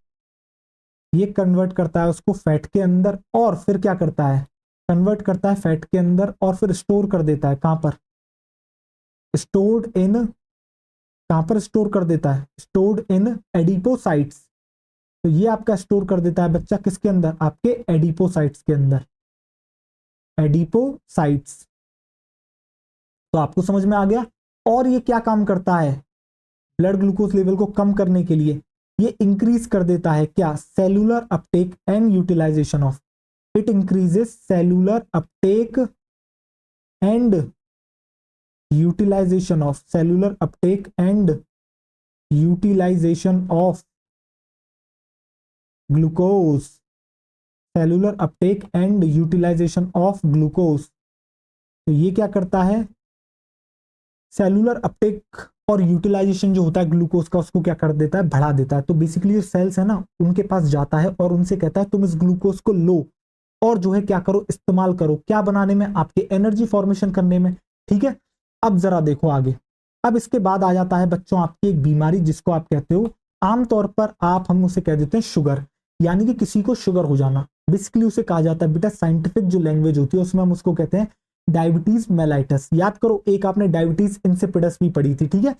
ये कन्वर्ट करता है उसको फैट के अंदर। और फिर क्या करता है? कन्वर्ट करता है फैट के अंदर और फिर स्टोर कर देता है। कहां पर? स्टोर्ड इन, कहां पर स्टोर कर देता है? Stored in adipocytes. तो ये आपका स्टोर कर देता है बच्चा किसके अंदर? आपके एडिपोसाइट्स के अंदर। एडिपोसाइट्स। तो आपको समझ में आ गया। और ये क्या काम करता है? ब्लड ग्लूकोज लेवल को कम करने के लिए ये इंक्रीज कर देता है क्या? Cellular uptake and utilization of, it increases cellular uptake and utilization of, cellular uptake and utilization of glucose, cellular uptake and utilization of glucose. तो ये क्या करता है? सेलुलर अपटेक और यूटिलाइजेशन जो होता है ग्लूकोज का उसको क्या कर देता है? बढ़ा देता है। तो बेसिकली जो सेल्स है ना उनके पास जाता है और उनसे कहता है तुम इस ग्लूकोज को लो और जो है क्या करो? इस्तेमाल करो। क्या बनाने में? आपके एनर्जी फॉर्मेशन करने में। ठीक है, अब जरा देखो आगे। अब इसके बाद आ जाता है बच्चों आपकी एक बीमारी जिसको आप कहते हो, आमतौर पर हम उसे कह देते हैं शुगर, यानी कि किसी को शुगर हो जाना। बेसिकली उसे कहा जाता है बेटा, साइंटिफिक जो लैंग्वेज होती है उसमें हम उसको कहते हैं डायबिटीज मेलाइटस। याद करो एक आपने डायबिटीज इंसिपिडस भी पढ़ी थी, ठीक है।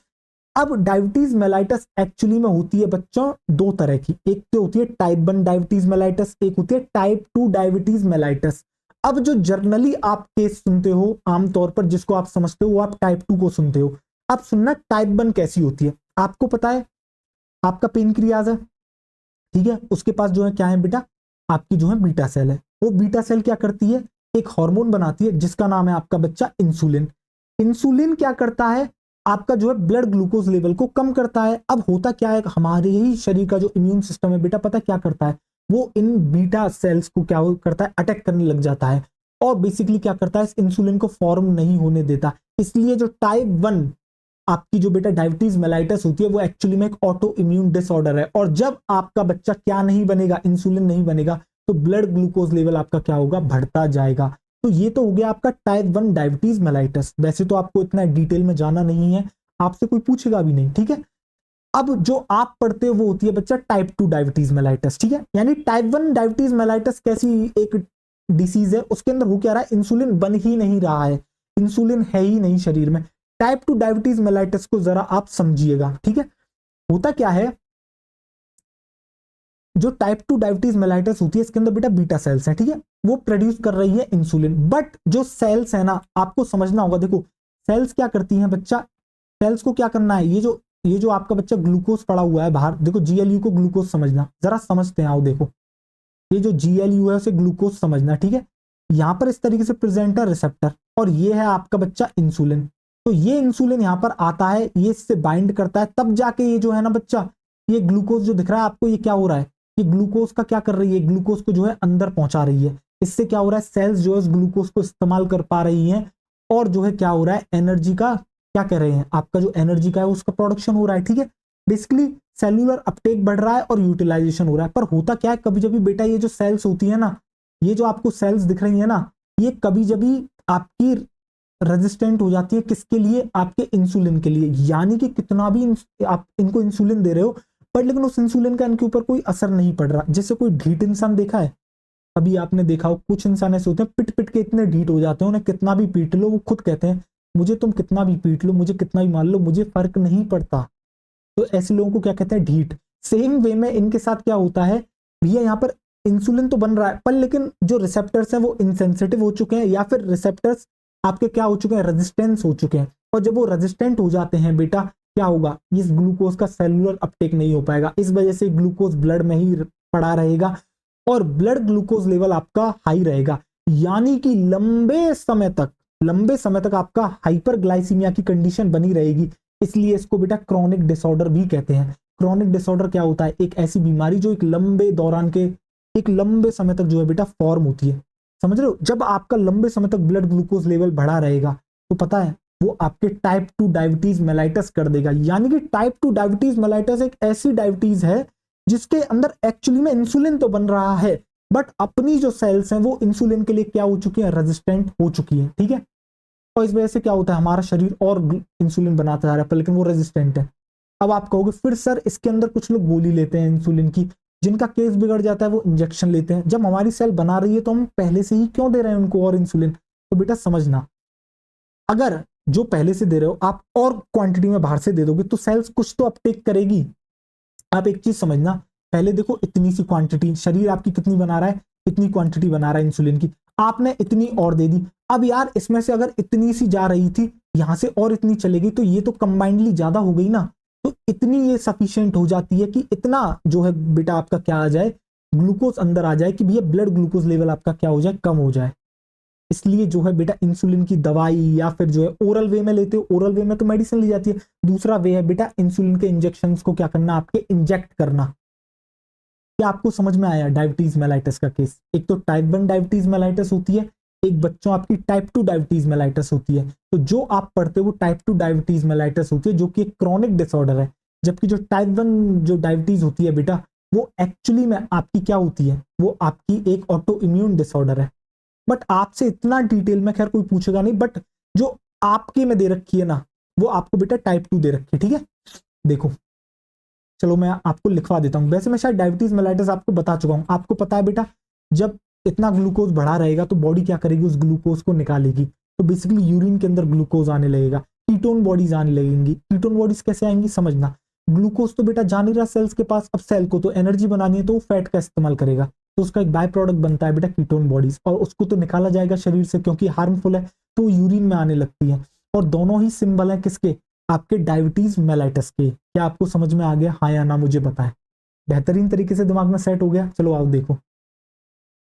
अब डायबिटीज मेलाइटस एक्चुअली में होती है बच्चों दो तरह की, एक तो होती है टाइप 1 डायबिटीज मेलाइटस, एक होती है टाइप 2 डायबिटीज मेलाइटस। अब जो जर्नली आप केस सुनते हो आमतौर पर जिसको आप समझते हो वो आप टाइप 2 को सुनते हो। अब सुनना टाइप 1 कैसी होती है। आपको पता है आपका पेनक्रियाज है, ठीक है, उसके पास जो है क्या है बेटा? आपकी जो है बीटा सेल है। वो बीटा सेल क्या करती है? एक हार्मोन बनाती है जिसका नाम है आपका बच्चा इंसुलिन। इंसुलिन क्या करता है? आपका जो है ब्लड ग्लूकोज लेवल को कम करता है। अब होता क्या है, हमारे ही शरीर का जो इम्यून सिस्टम है बेटा पता क्या करता है? वो इन बीटा सेल्स को क्या करता है? अटैक करने लग जाता है और बेसिकली क्या करता है? इस इंसुलिन को फॉर्म नहीं होने देता। इसलिए जो टाइप 1 आपकी जो बेटा डायबिटीज मेलाइटस होती है वो एक्चुअली में एक ऑटो इम्यून डिसऑर्डर है, और जब आपका बच्चा क्या नहीं बनेगा, इंसुलिन नहीं बनेगा, तो ब्लड ग्लूकोज लेवल आपका क्या होगा, बढ़ता जाएगा। तो ये तो हो गया आपका टाइप 1 डायबिटीज मेलाइटस। वैसे तो आपको इतना डिटेल में जाना नहीं है, आपसे कोई पूछेगा भी नहीं, ठीक है। अब जो आप पढ़ते हो वो होती है बच्चा टाइप 2 डायबिटीज मेलाइटस, ठीक है। यानी टाइप 1 डायबिटीज मेलाइटस कैसी एक डिसीज है, उसके अंदर हो क्या रहा है, इंसुलिन बन ही नहीं रहा है, इंसुलिन है ही नहीं शरीर में। टाइप 2 डायबिटीज मेलाइटस को जरा आप समझिएगा, ठीक है। होता क्या है, जो टाइप 2 डायबिटीज मेलाइटस होती है इसके अंदर बेटा बीटा सेल्स हैं, ठीक है, वो प्रोड्यूस कर रही है इंसुलिन। बट जो सेल्स है ना, आपको समझना होगा, देखो सेल्स क्या करती हैं बच्चा, सेल्स को क्या करना है, ये जो आपका बच्चा ग्लूकोज पड़ा हुआ है बाहर, देखो जीएलयू को ग्लूकोज समझना, जरा समझते हैं, आओ देखो, ये जो जीएलयू है उसे ग्लूकोज समझना, ठीक है। यहां पर इस तरीके से प्रेजेंट है रिसेप्टर, और ये है आपका बच्चा इंसुलिन। तो ये इंसुलिन यहां पर आता है, ये इससे बाइंड करता है, तब जाके ये जो है ना बच्चा, ये ग्लूकोज जो दिख रहा है आपको, ये क्या हो रहा है, ये ग्लूकोज का क्या कर रही है, ग्लूकोज को जो है अंदर पहुंचा रही है। इससे क्या हो रहा है, सेल्स जो है उस ग्लूकोज को इस्तेमाल कर पा रही हैं, और जो है क्या हो रहा है, एनर्जी का क्या कर रहे हैं, आपका जो एनर्जी का है उसका प्रोडक्शन हो रहा है, ठीक है। बेसिकली सेल्यूलर अपटेक बढ़ रहा है और यूटिलाइजेशन हो रहा है। पर होता क्या है, कभी कभी बेटा ये जो सेल्स होती है ना, ये जो आपको सेल्स दिख रही है ना, ये कभी कभी आपकी रेजिस्टेंट हो जाती है, किसके लिए, आपके इंसुलिन के लिए। यानी कि कितना भी आप इनको इंसुलिन दे रहे हो, पर लेकिन उस इंसुलिन का इनके ऊपर कोई असर नहीं पड़ रहा। जैसे कोई ढीठ इंसान देखा है, अभी आपने देखा हो, कुछ इंसान ऐसे होते हैं पिट पिट के इतने ढीठ हो जाते हैं, उन्हें कितना भी पीट लो, वो खुद कहते हैं मुझे तुम कितना भी पीट लो, मुझे कितना भी मार लो, मुझे फर्क नहीं पड़ता। तो ऐसे लोगों को क्या कहते हैं, ढीठ। सेम वे में इनके साथ क्या होता है, भैया यहाँ पर इंसुलिन तो बन रहा है, पर लेकिन जो रिसेप्टर्स हैं वो इनसेंसिटिव हो चुके हैं, या फिर रिसेप्टर्स आपके क्या हो चुके हैं, रेजिस्टेंस हो चुके हैं। और जब वो रेजिस्टेंट हो जाते हैं बेटा, क्या होगा, इस ग्लूकोज का सेलुलर अपटेक नहीं हो पाएगा, इस वजह से ग्लूकोज ब्लड में ही पड़ा रहेगा, और ब्लड ग्लूकोज लेवल आपका हाई रहेगा। यानी कि लंबे समय तक आपका हाइपरग्लाइसीमिया की कंडीशन बनी रहेगी। इसलिए इसको बेटा क्रॉनिक डिसऑर्डर भी कहते हैं। क्रॉनिक डिसऑर्डर क्या होता है, एक ऐसी बीमारी जो एक लंबे समय तक जो है बेटा फॉर्म होती है। समझ रहे हो, जब आपका लंबे समय तक ब्लड ग्लूकोज लेवल बढ़ा रहेगा, तो पता है वो आपके टाइप 2 डायबिटीज मेलाइटस कर देगा। यानी कि टाइप 2 डायबिटीज मेलाइटस एक ऐसी डायबिटीज है जिसके अंदर एक्चुअली में इंसुलिन तो बन रहा है, बट अपनी जो सेल्स हैं वो इंसुलिन के लिए क्या हो चुकी है, रेजिस्टेंट हो चुकी है, ठीक है। और इस वजह से क्या होता है, हमारा शरीर और इंसुलिन बनाता जा रहा है, पर लेकिन वो रेजिस्टेंट है। अब आप कहोगे फिर सर इसके अंदर कुछ लोग गोली लेते हैं इंसुलिन की, जिनका केस बिगड़ जाता है वो इंजेक्शन लेते हैं। जब हमारी सेल बना रही है तो हम पहले से ही क्यों दे रहे हैं उनको और इंसुलिन। तो बेटा समझना, अगर जो पहले से दे रहे हो आप और क्वांटिटी में बाहर से दे दोगे तो सेल्स कुछ तो अपटेक करेगी। आप एक चीज समझना, पहले देखो इतनी सी क्वांटिटी, शरीर आपकी कितनी बना रहा है, इतनी क्वांटिटी बना रहा है इंसुलिन की, आपने इतनी और दे दी। अब यार इसमें से अगर इतनी सी जा रही थी, यहां से और इतनी चलेगी, तो ये तो कंबाइंडली ज्यादा हो गई ना। तो इतनी ये सफिशियंट हो जाती है कि इतना जो है बेटा आपका क्या आ जाए, ग्लूकोज अंदर आ जाए, कि भैया ब्लड ग्लूकोज लेवल आपका क्या हो जाए, कम हो जाए। इसलिए जो है बेटा इंसुलिन की दवाई, या फिर जो है ओरल वे में लेते हो, ओरल वे में तो मेडिसिन ली जाती है। दूसरा वे है बेटा इंसुलिन के इंजेक्शन को क्या करना, आपके इंजेक्ट करना। क्या आपको समझ में आया डायबिटीज मेलाइटस का केस। एक तो टाइप 1 डायबिटीज मेलाइटस होती है, एक बच्चों आपकी टाइप 2 डायबिटीज मेलाइटस होती है। तो जो आप पढ़ते हो वो टाइप 2 डायबिटीज मेलाइटस होती है, जो कि एक क्रॉनिक डिसऑर्डर है। जबकि जो टाइप 1 जो डायबिटीज होती है बेटा, वो एक्चुअली में आपकी क्या होती है, वो आपकी एक ऑटो इम्यून डिसऑर्डर है। बट आपसे इतना डिटेल में खैर कोई पूछेगा नहीं, बट जो आपके में दे रखी है ना, वो आपको बेटा टाइप 2 दे रखी है, ठीक है। देखो चलो मैं आपको लिखवा देता हूं। वैसे मैं शायद डायबिटीज मेलाइटस आपको बता चुका हूं। आपको पता है बेटा, जब इतना ग्लूकोज बढ़ा रहेगा तो बॉडी क्या करेगी, उस ग्लूकोज को निकालेगी। तो बेसिकली यूरिन के अंदर ग्लूकोज आने लगेगा, कीटोन बॉडीज आने लगेंगी। कीटोन बॉडीज कैसे आएंगी समझना, ग्लूकोज तो बेटा जा नहीं रहा सेल्स के पास, अब सेल को तो एनर्जी बनानी है, तो वो फैट का इस्तेमाल करेगा, तो उसका एक बाय प्रोडक्ट बनता है बेटा कीटोन बॉडीज, और उसको तो निकाला जाएगा शरीर से क्योंकि हार्मफुल है, तो यूरिन में आने लगती है। और दोनों ही सिंबल है किसके, आपके डायबिटीज मेलाइटस के। क्या आपको समझ में आ गया, हाँ या ना मुझे बताएं। बेहतरीन तरीके से दिमाग में सेट हो गया। चलो आओ देखो,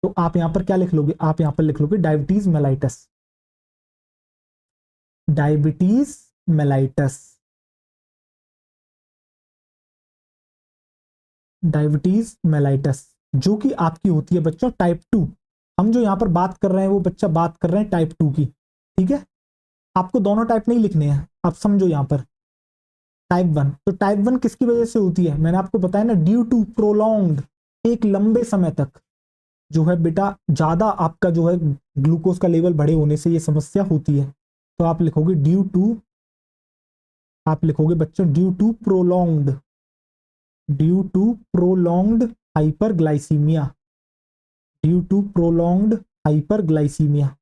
तो आप यहां पर क्या लिख लोगे, आप यहां पर लिख लोगे diabetes mellitus. Diabetes mellitus, diabetes mellitus जो कि आपकी होती है बच्चों टाइप 2। हम जो यहां पर बात कर रहे हैं वो बच्चा बात कर रहे हैं टाइप 2 की, ठीक है। आपको दोनों टाइप नहीं लिखने हैं, आप समझो यहां पर। टाइप 1। तो टाइप 1 किसकी वजह से होती है, मैंने आपको बताया ना, ड्यू टू प्रोलॉन्ग्ड, एक लंबे समय तक जो है बेटा ज्यादा आपका जो है ग्लूकोज का लेवल बढ़े होने से ये समस्या होती है। तो आप लिखोगे ड्यू टू, आप लिखोगे बच्चों due to prolonged hyperglycemia, due to prolonged hyperglycemia,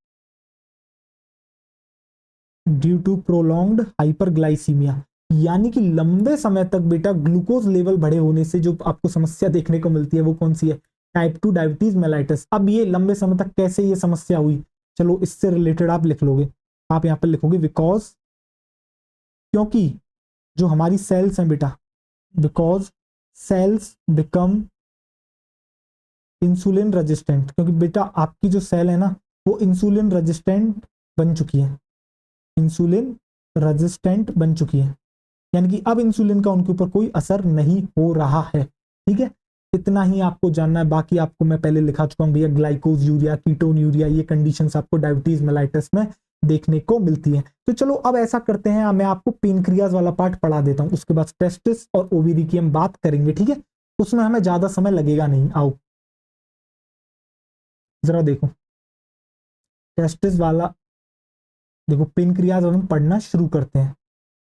due to prolonged hyperglycemia, यानी कि लंबे समय तक बेटा ग्लूकोज लेवल बढ़े होने से जो आपको समस्या देखने को मिलती है वो कौन सी है, टाइप 2 डायबिटीज मेलाइटस। अब ये लंबे समय तक कैसे ये समस्या हुई, चलो इससे रिलेटेड आप लिख लोगे, आप यहां पर लिखोगे बिकॉज, क्योंकि जो हमारी सेल्स हैं बेटा, because sales become insulin resistant, क्योंकि बेटा आपकी जो सेल है ना वो इंसुलिन रेजिस्टेंट बन चुकी है, इंसुलिन रेजिस्टेंट बन चुकी है, यानी कि अब इंसुलिन का उनके ऊपर कोई असर नहीं हो रहा है। ठीक है, इतना ही आपको जानना है, बाकी आपको मैं पहले लिखा चुका हूं भैया, ग्लाइकोज यूरिया, कीटोन यूरिया, ये कंडीशंस आपको डायबिटीज मेलाइटस में देखने को मिलती है। तो चलो अब ऐसा करते हैं, मैं आपको पेनक्रियाज वाला पार्ट पढ़ा देता हूं, उसके बाद टेस्टिस और ओवरी की हम बात करेंगे। ठीक है, उसमें हमें ज्यादा समय लगेगा नहीं। आओ जरा देखो टेस्टिस वाला, देखो पेनक्रियाज हम पढ़ना शुरू करते हैं।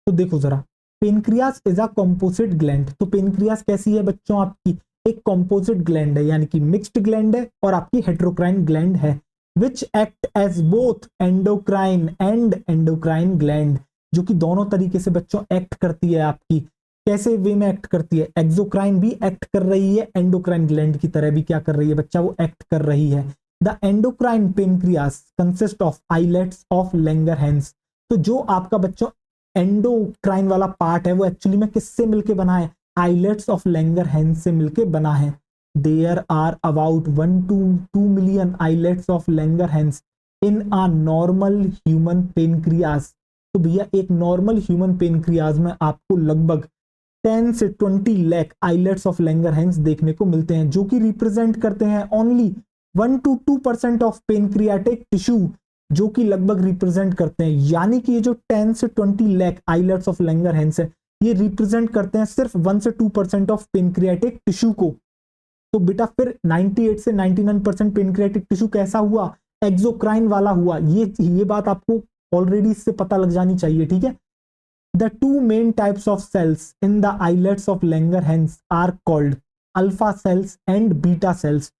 तो देखो जरा, pancreas is a composite gland. तो पेनक्रियाज कैसी है बच्चों आपकी, एक कॉम्पोजिट ग्लैंड है, यानी कि मिक्स्ड ग्लैंड है और आपकी हेट्रोक्राइन ग्लैंड है, which act as both endocrine and endocrine gland, जो कि दोनों तरीके से बच्चों एक्ट करती है आपकी। कैसे वे में एक्ट करती है, एक्सोक्राइन भी एक्ट कर रही है, एंडोक्राइन ग्लैंड की तरह भी क्या कर रही है बच्चा, वो एक्ट कर रही है। The endocrine pancreas consist of islets of Langerhans. तो जो आपका बच्चों एंडोक्राइन वाला पार्ट है वो एक्चुअली में किससे मिलके बना है, आइलेट्स ऑफ लैंगरहैंस से मिलके बना है। There are about 1 to 2 million islets of Langerhans in a normal human pancreas. तो भैया एक नॉर्मल ह्यूमन पेनक्रियाज में आपको लगभग 10 से 20 लाख आइलेट्स ऑफ लैंगरहैंस देखने को मिलते हैं, जो कि रिप्रेजेंट करते हैं only 1 to 2% of pancreatic tissue, जो कि लगभग रिप्रेजेंट करते हैं, यानी कि ये जो 10 से 20 लाख आइलेट्स ऑफ लैंगरहैंस है ये रिप्रेजेंट करते हैं सिर्फ 1 से 2% ऑफ पेनक्रियाटिक टिश्यू को। तो बेटा फिर 98 से 99% पेनक्रियाटिक टिश्यू कैसा हुआ, एक्सोक्राइन वाला हुआ। ये बात आपको ऑलरेडी इससे पता लग जानी चाहिए। ठीक है, the two main types of cells in the islets of Langerhans are called alpha cells and beta cells.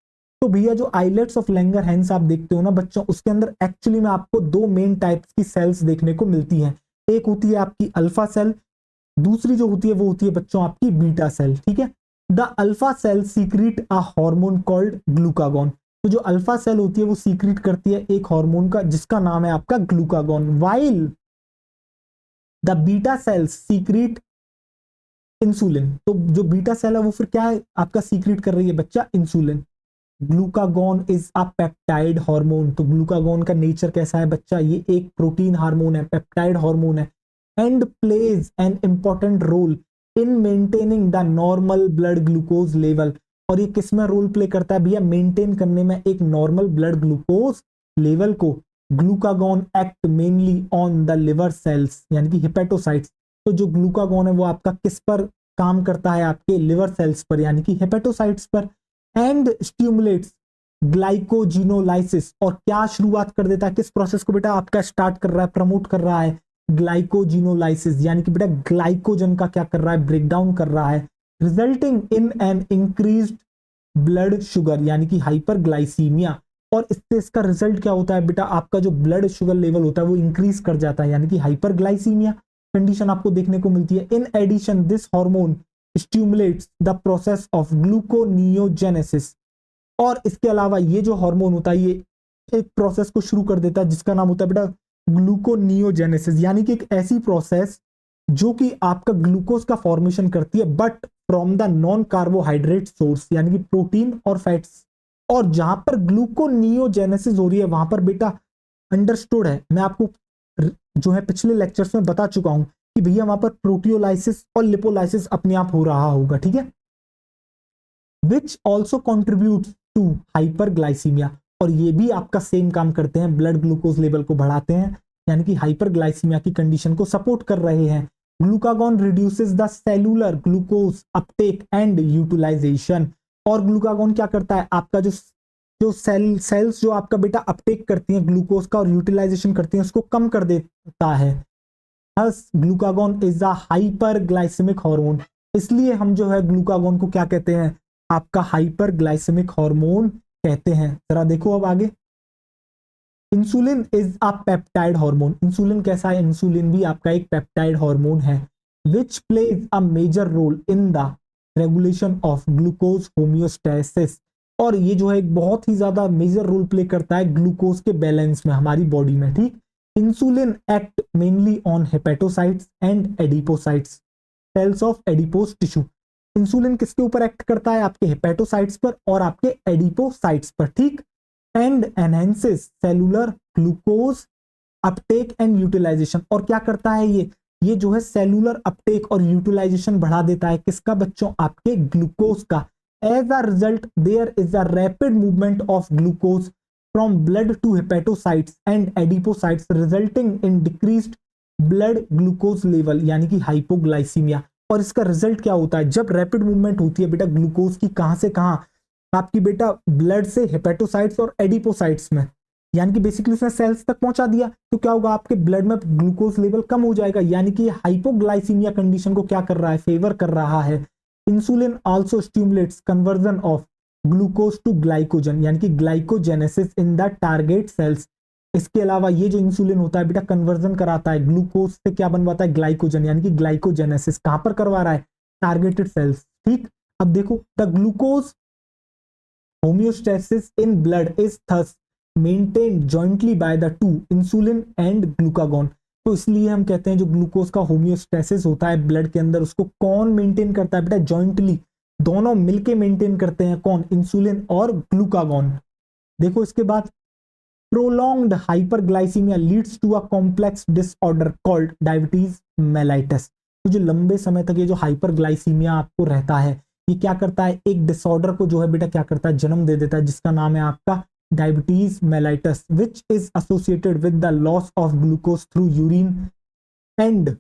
तो भैया जो आइलेट्स ऑफ लैंगरहैंस आप देखते हो ना बच्चों, उसके अंदर एक्चुअली में आपको दो मेन टाइप्स की सेल्स देखने को मिलती हैं। एक होती है आपकी अल्फा सेल, दूसरी जो होती है वो होती है बच्चों आपकी बीटा सेल। ठीक है, the alpha cell secrete a hormone called glucagon. तो जो अल्फा सेल होती है वो सीक्रेट करती है एक हार्मोन का जिसका नाम है आपका glucagon, while the beta cells secret insulin. तो जो बीटा सेल है वो फिर क्या है आपका सीक्रेट कर रही है बच्चा, insulin. Glucagon is a peptide hormone. तो ग्लूकागॉन का नेचर कैसा है बच्चा, ये एक प्रोटीन हार्मोन है, पेप्टाइड हार्मोन है, and plays an important role in maintaining the normal blood glucose level. और ये किसमें रोल प्ले करता है भैया, मेंटेन करने में एक नॉर्मल ब्लड ग्लूकोज लेवल को। Glucagon act mainly on the liver cells यानी कि हेपेटोसाइट्स। तो जो ग्लूकागॉन है वो आपका किस पर काम करता है, आपके लिवर सेल्स पर यानी कि हेपेटोसाइट्स पर, एंड स्टिमुलेट्स ग्लाइकोजिनोलाइसिस। और क्या शुरुआत कर देता है, किस प्रोसेस को बेटा आपका स्टार्ट कर रहा है, प्रमोट कर रहा है, ग्लाइकोजिनोलाइसिस, यानी कि बेटा ग्लाइकोजन का क्या कर रहा है, ब्रेकडाउन कर रहा है, resulting in an increased blood sugar यानी कि हाइपरग्लाइसीमिया। और इससे इसका रिजल्ट क्या होता है बेटा, आपका जो ब्लड शुगर लेवल होता है वो इंक्रीज कर जाता है, यानी कि हाइपरग्लाइसीमिया कंडीशन आपको देखने को मिलती है। In addition this hormone stimulates the process of gluconeogenesis. और इसके अलावा ये जो हार्मोन होता है ये एक प्रोसेस को शुरू कर देता है जिसका नाम होता है बेटा ग्लूकोनियोजेनेसिस, यानी कि एक ऐसी प्रोसेस जो कि आपका ग्लूकोज का फॉर्मेशन करती है but from the non carbohydrate source यानी कि प्रोटीन और फैट्स। और जहां पर ग्लूकोनियोजेनेसिस हो रही है वहां पर बेटा अंडरस्टूड है, मैं आपको जो है पिछले लेक्चर्स में बता चुका हूं कि भैया वहां पर प्रोटियोलाइसिस और लिपोलाइसिस अपने आप हो रहा होगा। ठीक है, which also contribute to hyperglycemia. और ये भी आपका सेम काम करते हैं, ब्लड ग्लूकोज लेवल को बढ़ाते हैं यानी कि हाइपरग्लाइसीमिया की कंडीशन को सपोर्ट कर रहे हैं। Glucagon reduces the cellular glucose uptake and utilization. और ग्लूकागॉन क्या करता है, आपका जो जो सेल्स जो आपका बेटा अपटेक करती हैं ग्लूकोज का और यूटिलाइजेशन करती हैं उसको कम कर देता है। Thus glucagon is a hyperglycaemic hormone. इसलिए हम जो है ग्लूकागॉन को क्या कहते हैं, आपका हाइपरग्लाइसेमिक हार्मोन कहते हैं। जरा देखो अब आगे, insulin is a peptide hormone. Insulin कैसा है, इंसुलिन भी आपका एक पेप्टाइड हार्मोन है which plays a major role in the regulation of glucose homeostasis. और ये जो है एक बहुत ही ज्यादा मेजर रोल प्ले करता है ग्लूकोज के बैलेंस में हमारी बॉडी में, ठीक। Insulin act mainly on hepatocytes and adipocytes cells of adipose tissue. Insulin किसके ऊपर एक्ट करता है, आपके हेपेटोसाइट्स पर और आपके एडिपोसाइट्स पर, ठीक। And enhances cellular glucose uptake and utilization. और क्या करता है ये जो है सेलुलर अपटेक और यूटिलाइजेशन बढ़ा देता है किसका बच्चों, आपके ग्लूकोज का। As a result there is a rapid movement of glucose from blood to hepatocytes and adipocytes resulting in decreased blood glucose level यानी कि हाइपोग्लाइसीमिया। और इसका रिजल्ट क्या होता है, जब रैपिड मूवमेंट होती है बेटा ग्लूकोज की कहां से कहां, आपकी बेटा ब्लड से हेपेटोसाइट्स और एडिपोसाइट्स में, यानी कि बेसिकली उसने सेल्स तक पहुंचा दिया, तो क्या होगा आपके ब्लड में ग्लूकोज लेवल कम हो जाएगा, यानी कि हाइपोग्लाइसीमिया कंडीशन को क्या कर रहा है, फेवर कर रहा है। Insulin also stimulates conversion of glucose to glycogen यानी कि glycogenesis in the target cells. इसके अलावा ये जो इंसुलिन होता है बेटा कन्वर्जन कराता है ग्लूकोज से, क्या बनवाता है, ग्लाइकोजन यानी कि ग्लाइकोजेनेसिस कहां पर करवा रहा है, टारगेटेड सेल्स, ठीक। अब देखो the glucose homeostasis in blood is thus maintained jointly by the two insulin and glucagon। तो इसलिए हम कहते हैं जो ग्लूकोज का होम्योस्टेसिस होता है ब्लड के अंदर उसको कौन मेंटेन करता है बेटा, जॉइंटली, दोनों मिलके मेंटेन करते हैं, कौन, इंसुलिन और ग्लूकागॉन। देखो इसके बाद prolonged hyperglycemia leads to a complex disorder called diabetes mellitus. तो जो लंबे समय तक ये जो हाइपरग्लाइसीमिया आपको रहता है ये क्या करता है, एक डिसऑर्डर को जो है बेटा क्या करता है, जन्म दे देता है जिसका नाम है आपका diabetes mellitus which is associated with the loss of glucose through urine and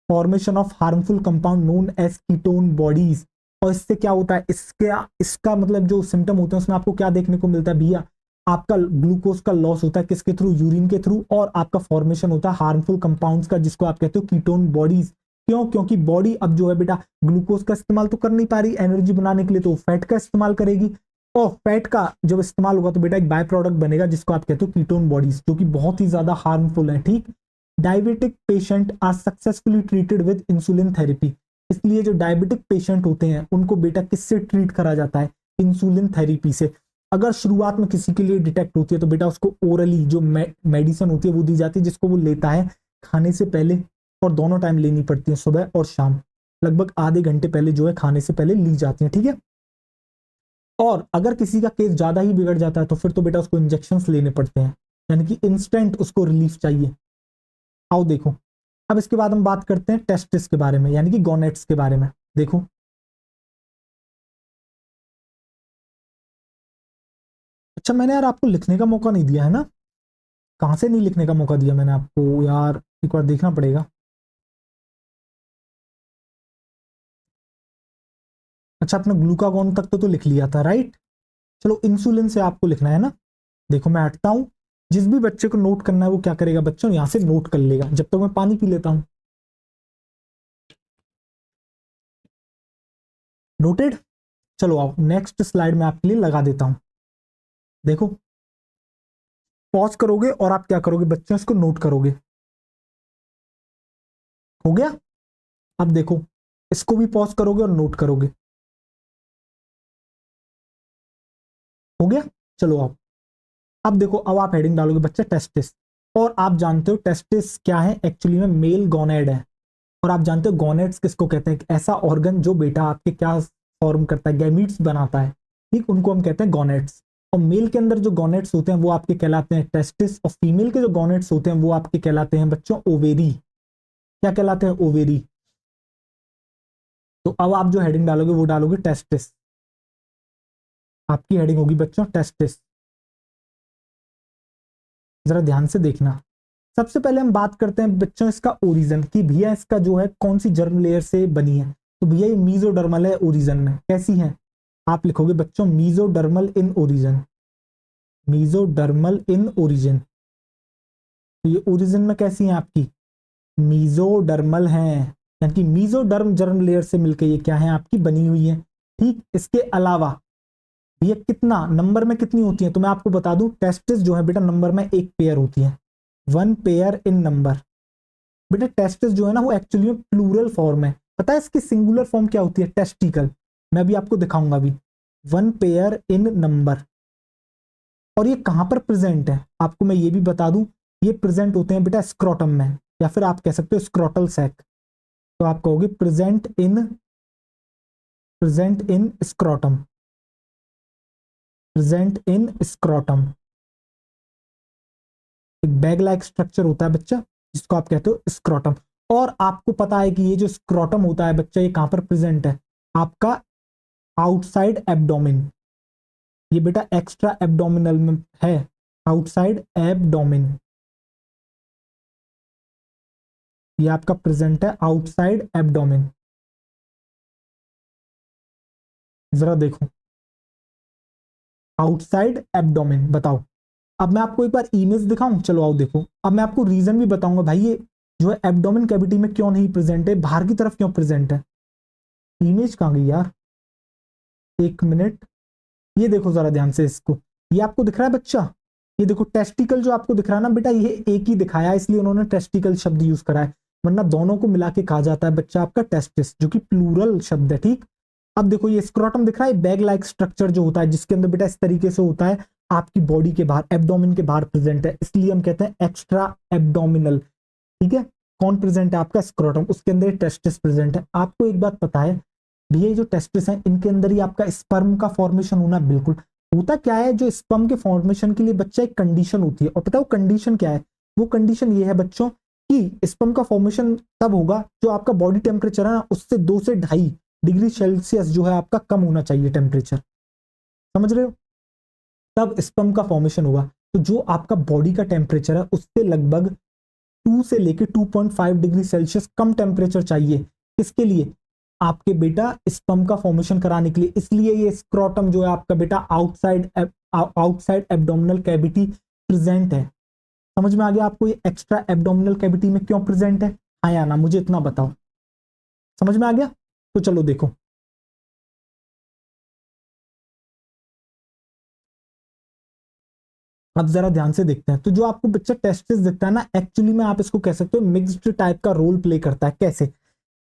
formation of harmful compound known as ketone bodies. और इससे क्या होता है, इसका मतलब जो सिम्टम होते हैं उसमें आपको क्या देखने को मिलता है भैया, आपका ग्लूकोज का लॉस होता है किसके थ्रू, यूरिन के थ्रू, और आपका फॉर्मेशन होता है हार्मफुल कंपाउंड्स का जिसको आप कहते हो कीटोन बॉडीज। क्यों, क्योंकि बॉडी अब जो है बेटा ग्लूकोज का इस्तेमाल तो कर नहीं पा रही एनर्जी बनाने के लिए, तो फैट का इस्तेमाल करेगी, और फैट का जब इस्तेमाल होगा तो बेटा एक बाय प्रोडक्ट बनेगा जिसको आप कहते हो कीटोन बॉडीज, जो कि बहुत ही ज्यादा हार्मफुल है, ठीक। Diabetic patient are successfully treated with insulin therapy. इसलिए जो डायबिटिक पेशेंट होते हैं उनको बेटा किससे ट्रीट करा जाता है, इंसुलिन थेरेपी से। अगर शुरुआत में किसी के लिए डिटेक्ट होती है तो बेटा उसको ओरली जो मेडिसिन होती है वो दी जाती है जिसको वो लेता है खाने से पहले, और दोनों टाइम लेनी पड़ती है, सुबह और शाम, लगभग आधे घंटे पहले जो है खाने से पहले ली जाती है, ठीक है। और अगर किसी का केस ज्यादा ही बिगड़ जाता है तो फिर तो बेटा उसको इंजेक्शन लेने पड़ते हैं, यानी कि इंस्टेंट उसको रिलीफ चाहिए। आओ देखो, अब इसके बाद हम बात करते हैं टेस्टिस के बारे में यानी कि गोनेट्स के बारे में। देखो अच्छा मैंने यार आपको लिखने का मौका नहीं दिया है ना, कहां से नहीं लिखने का मौका दिया मैंने आपको यार, एक बार देखना पड़ेगा। अच्छा अपने ग्लूकागॉन तक तो लिख लिया था, राइट। चलो इंसुलिन से आपको लिखना है ना। देखो मैं हटता हूं, जिस भी बच्चे को नोट करना है वो क्या करेगा बच्चों, यहां से नोट कर लेगा जब तक मैं पानी पी लेता हूं। नोटेड। चलो आओ नेक्स्ट स्लाइड में आपके लिए लगा देता हूं। देखो पॉज करोगे और आप क्या करोगे बच्चों, इसको नोट करोगे। हो गया। अब देखो इसको भी पॉज करोगे और नोट करोगे। हो गया। चलो आओ, अब देखो अब आप हेडिंग डालोगे बच्चे टेस्टिस। और आप जानते हो टेस्टिस क्या है, एक्चुअली में मेल गोनेड है। और आप जानते हो गोनेड्स किसको कहते हैं, ऐसा ऑर्गन जो बेटा आपके क्या फॉर्म करता है, गैमीट्स बनाता है, ठीक, उनको हम कहते हैं गोनेड्स। और मेल के अंदर जो गोनेड्स होते हैं वो आपके कहलाते हैं टेस्टिस, और फीमेल के जो गोनेड्स होते हैं वो आपके कहलाते हैं बच्चों ओवेरी। क्या कहलाते हैं, ओवेरी। तो अब आप जो हेडिंग डालोगे वो डालोगे टेस्टिस, आपकी हेडिंग होगी बच्चों टेस्टिस। जरा ध्यान से देखना, सबसे पहले हम बात करते हैं बच्चों इसका ओरिजिन कि भैया इसका जो है कौन सी जर्म लेयर से बनी है। तो भैया ये मीजोडर्मल है ओरिजिन में। कैसी है? आप लिखोगे बच्चों mesodermal in origin, mesodermal in origin. तो ये ओरिजिन में कैसी है आपकी? मीजोडर्मल है, यानी कि मीजोडर्म जर्म लेयर से मिलकर ये क्या है आपकी बनी हुई है। ठीक, इसके अलावा ये कितना नंबर में कितनी होती है तो मैं आपको बता दूं, टेस्टिस जो है बेटा नंबर में एक पेयर होती है, वन पेयर इन नंबर। बेटा टेस्टिस जो है ना वो एक्चुअली में प्लूरल फॉर्म है। पता है इसकी सिंगुलर फॉर्म क्या होती है? टेस्टिकल। मैं अभी आपको दिखाऊंगा अभी। वन पेयर इन नंबर। और ये कहां पर प्रेजेंट है आपको मैं ये भी बता दूं, ये प्रेजेंट होते हैं बेटा स्क्रोटम में, या फिर आप कह सकते हो स्क्रोटल सैक। तो आप कहोगे present in scrotum, present in scrotum. एक बैग लाइक स्ट्रक्चर होता है बच्चा जिसको आप कहते हो स्क्रोटम। और आपको पता है कि ये जो स्क्रोटम होता है बच्चा ये कहां पर प्रेजेंट है? आपका आउटसाइड एब्डोमिन। ये बेटा एक्स्ट्रा एब्डोमिनल में है, आउटसाइड एब्डोमिन। ये आपका प्रेजेंट है आउटसाइड एब्डोमिन। जरा देखो आउटसाइड एब्डोमेन, बताओ। अब मैं आपको एक बार इमेज दिखाऊं, चलो आओ देखो। अब मैं आपको रीजन भी बताऊंगा भाई ये जो है एब्डोमेन कैविटी में क्यों नहीं प्रेजेंट है, बाहर की तरफ क्यों प्रेजेंट है। इमेज कहां गई यार, एक मिनट। ये देखो जरा ध्यान से इसको, ये आपको दिख रहा है बच्चा? ये देखो टेस्टिकल जो आपको दिख रहा है ना बेटा, ये एक ही दिखाया है इसलिए उन्होंने टेस्टिकल शब्द यूज करा है, वरना दोनों को मिला के कहा जाता है बच्चा आपका टेस्टिस, जो कि प्लूरल शब्द है। ठीक, अब देखो ये स्क्रोटम दिख रहा है, बैग लाइक स्ट्रक्चर जो होता है जिसके अंदर बेटा इस तरीके से होता है, आपकी बॉडी के बाहर एब्डोमिन के बाहर प्रेजेंट है, इसलिए हम कहते हैं एक्स्ट्रा एब्डोमिनल। ठीक है, कौन प्रेजेंट है आपका? स्क्रोटम, उसके अंदर टेस्टिस प्रेजेंट है। आपको एक बात पता है भैया जो टेस्टिस है इनके अंदर ही आपका स्पर्म का फॉर्मेशन होना बिल्कुल। होता क्या है, जो स्पर्म के फॉर्मेशन के लिए बच्चा एक कंडीशन होती है, और पता है वो कंडीशन क्या है? वो कंडीशन ये है बच्चों कि स्पर्म का फॉर्मेशन तब होगा जो आपका बॉडी टेम्परेचर है ना उससे 2 से 2.5 डिग्री सेल्सियस जो है आपका कम होना चाहिए टेम्परेचर, समझ रहे हो? तब स्पर्म का फॉर्मेशन होगा। तो जो आपका बॉडी का टेम्परेचर है उससे लगभग 2 से लेके 2.5 डिग्री सेल्सियस कम टेम्परेचर चाहिए। किसके लिए? आपके बेटा स्पर्म का फॉर्मेशन कराने के लिए। इसलिए ये स्क्रोटम जो है आपका बेटा आउटसाइड एब्डोमिनल कैविटी प्रेजेंट है। समझ में आ गया आपको ये एक्स्ट्रा एब्डोमिनल कैविटी में क्यों प्रेजेंट है? हाँ या ना, मुझे इतना बताओ। समझ में आ गया? तो चलो देखो, अब जरा ध्यान से देखते हैं। तो जो आपको बच्चा टेस्टिस दिखता है ना, एक्चुअली में आप इसको कह सकते हो मिक्स्ड टाइप का रोल प्ले करता है। कैसे?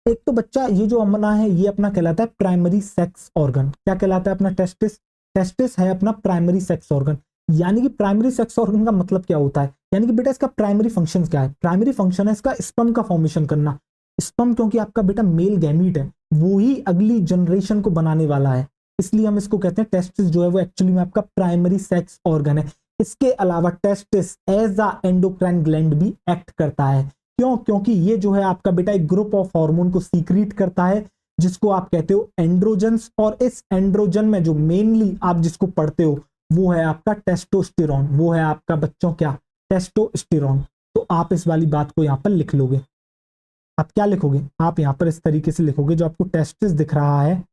एक तो बच्चा ये जो अपना है ये अपना कहलाता है प्राइमरी सेक्स ऑर्गन। क्या कहलाता है अपना? टेस्टिस। टेस्टिस है अपना प्राइमरी सेक्स ऑर्गन। यानी कि प्राइमरी सेक्स ऑर्गन का मतलब क्या होता है? यानी कि बेटा इसका प्राइमरी फंक्शन क्या है? प्राइमरी फंक्शन है इसका स्पर्म का फॉर्मेशन करना। स्पर्म क्योंकि आपका बेटा मेल गैमीट है, वो ही अगली जनरेशन को बनाने वाला है, इसलिए हम इसको कहते हैं टेस्टिस जो है वो एक्चुअली में आपका प्राइमरी सेक्स ऑर्गन है। इसके अलावा testis as a endocrine gland भी एक्ट करता है। क्यों? क्योंकि ये जो है आपका बेटा एक ग्रुप ऑफ हार्मोन को सीक्रेट करता है जिसको आप कहते हो एंड्रोजन्स, और इस एंड्रोजन में जो मेनली आप जिसको पढ़ते हो वो है आपका टेस्टोस्टेरॉन, वो है आपका बच्चों क्या? टेस्टोस्टेरॉन। तो आप इस वाली बात को यहां पर लिख लोगे। आप क्या लिखोगे? आप यहां पर इस तरीके से लिखोगे, जो आपको टेस्टिस दिख रहा है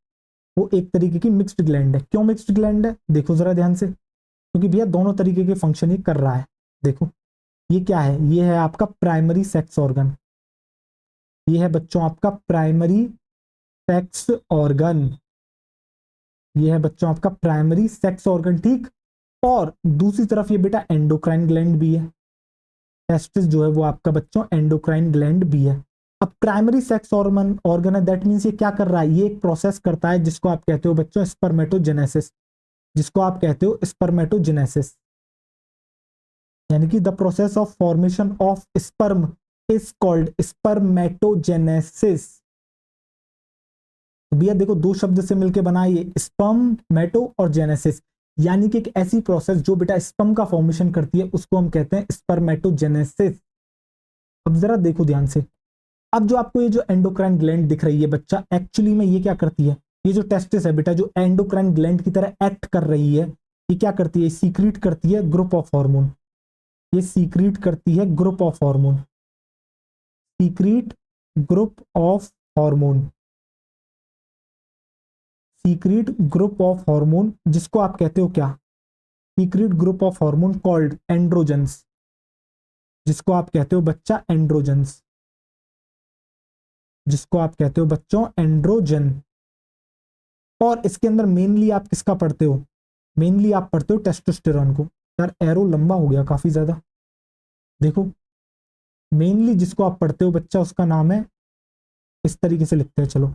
वो एक तरीके की मिक्स्ड ग्लैंड है। क्यों मिक्स्ड ग्लैंड है? देखो जरा ध्यान से, क्योंकि भैया दोनों तरीके के फंक्शन ही कर रहा है। देखो ये क्या है? ये है आपका प्राइमरी सेक्स ऑर्गन। ये है बच्चों आपका प्राइमरी सेक्स ऑर्गन। ये है बच्चों आपका प्राइमरी सेक्स ऑर्गन। ठीक, और दूसरी तरफ ये बेटा एंडोक्राइन ग्लैंड भी है। टेस्टिस जो है वो आपका बच्चों एंडोक्राइन ग्लैंड भी है। अब प्राइमरी सेक्स ऑर्गन है, दैट मीन्स ये क्या कर रहा है? ये एक प्रोसेस करता है जिसको आप कहते हो बच्चों स्पर्मेटोजेनेसिस, जिसको आप कहते हो स्पर्मेटोजेनेसिस। यानी कि the process of formation of sperm is called spermatogenesis. भैया देखो दो शब्द से मिलकर बना ये स्पर्म मेटो और जेनेसिस, यानी कि एक ऐसी प्रोसेस जो बेटा स्पर्म का फॉर्मेशन करती है उसको हम कहते हैं स्पर्मेटोजेनेसिस। अब जरा देखो ध्यान से, अब जो आपको ये जो एंडोक्राइन ग्लैंड दिख रही है बच्चा, एक्चुअली में ये क्या करती है? ये जो टेस्टिस है बेटा जो एंडोक्राइन ग्लैंड की तरह एक्ट कर रही है, ये क्या करती है? सीक्रेट करती है ग्रुप ऑफ हार्मोन। ये सीक्रेट करती है group of hormone, secret group of hormone, secret group of hormone, जिसको आप कहते हो क्या, secret group of hormone called androgens, जिसको आप कहते हो बच्चा एंड्रोजेंस, जिसको आप कहते हो बच्चों एंड्रोजन। और इसके अंदर मेनली आप किसका पढ़ते हो, मेनली आप पढ़ते हो टेस्टोस्टेरॉन को। यार एरो लंबा हो गया काफी ज्यादा, देखो मेनली जिसको आप पढ़ते हो बच्चा उसका नाम है, इस तरीके से लिखते हैं चलो,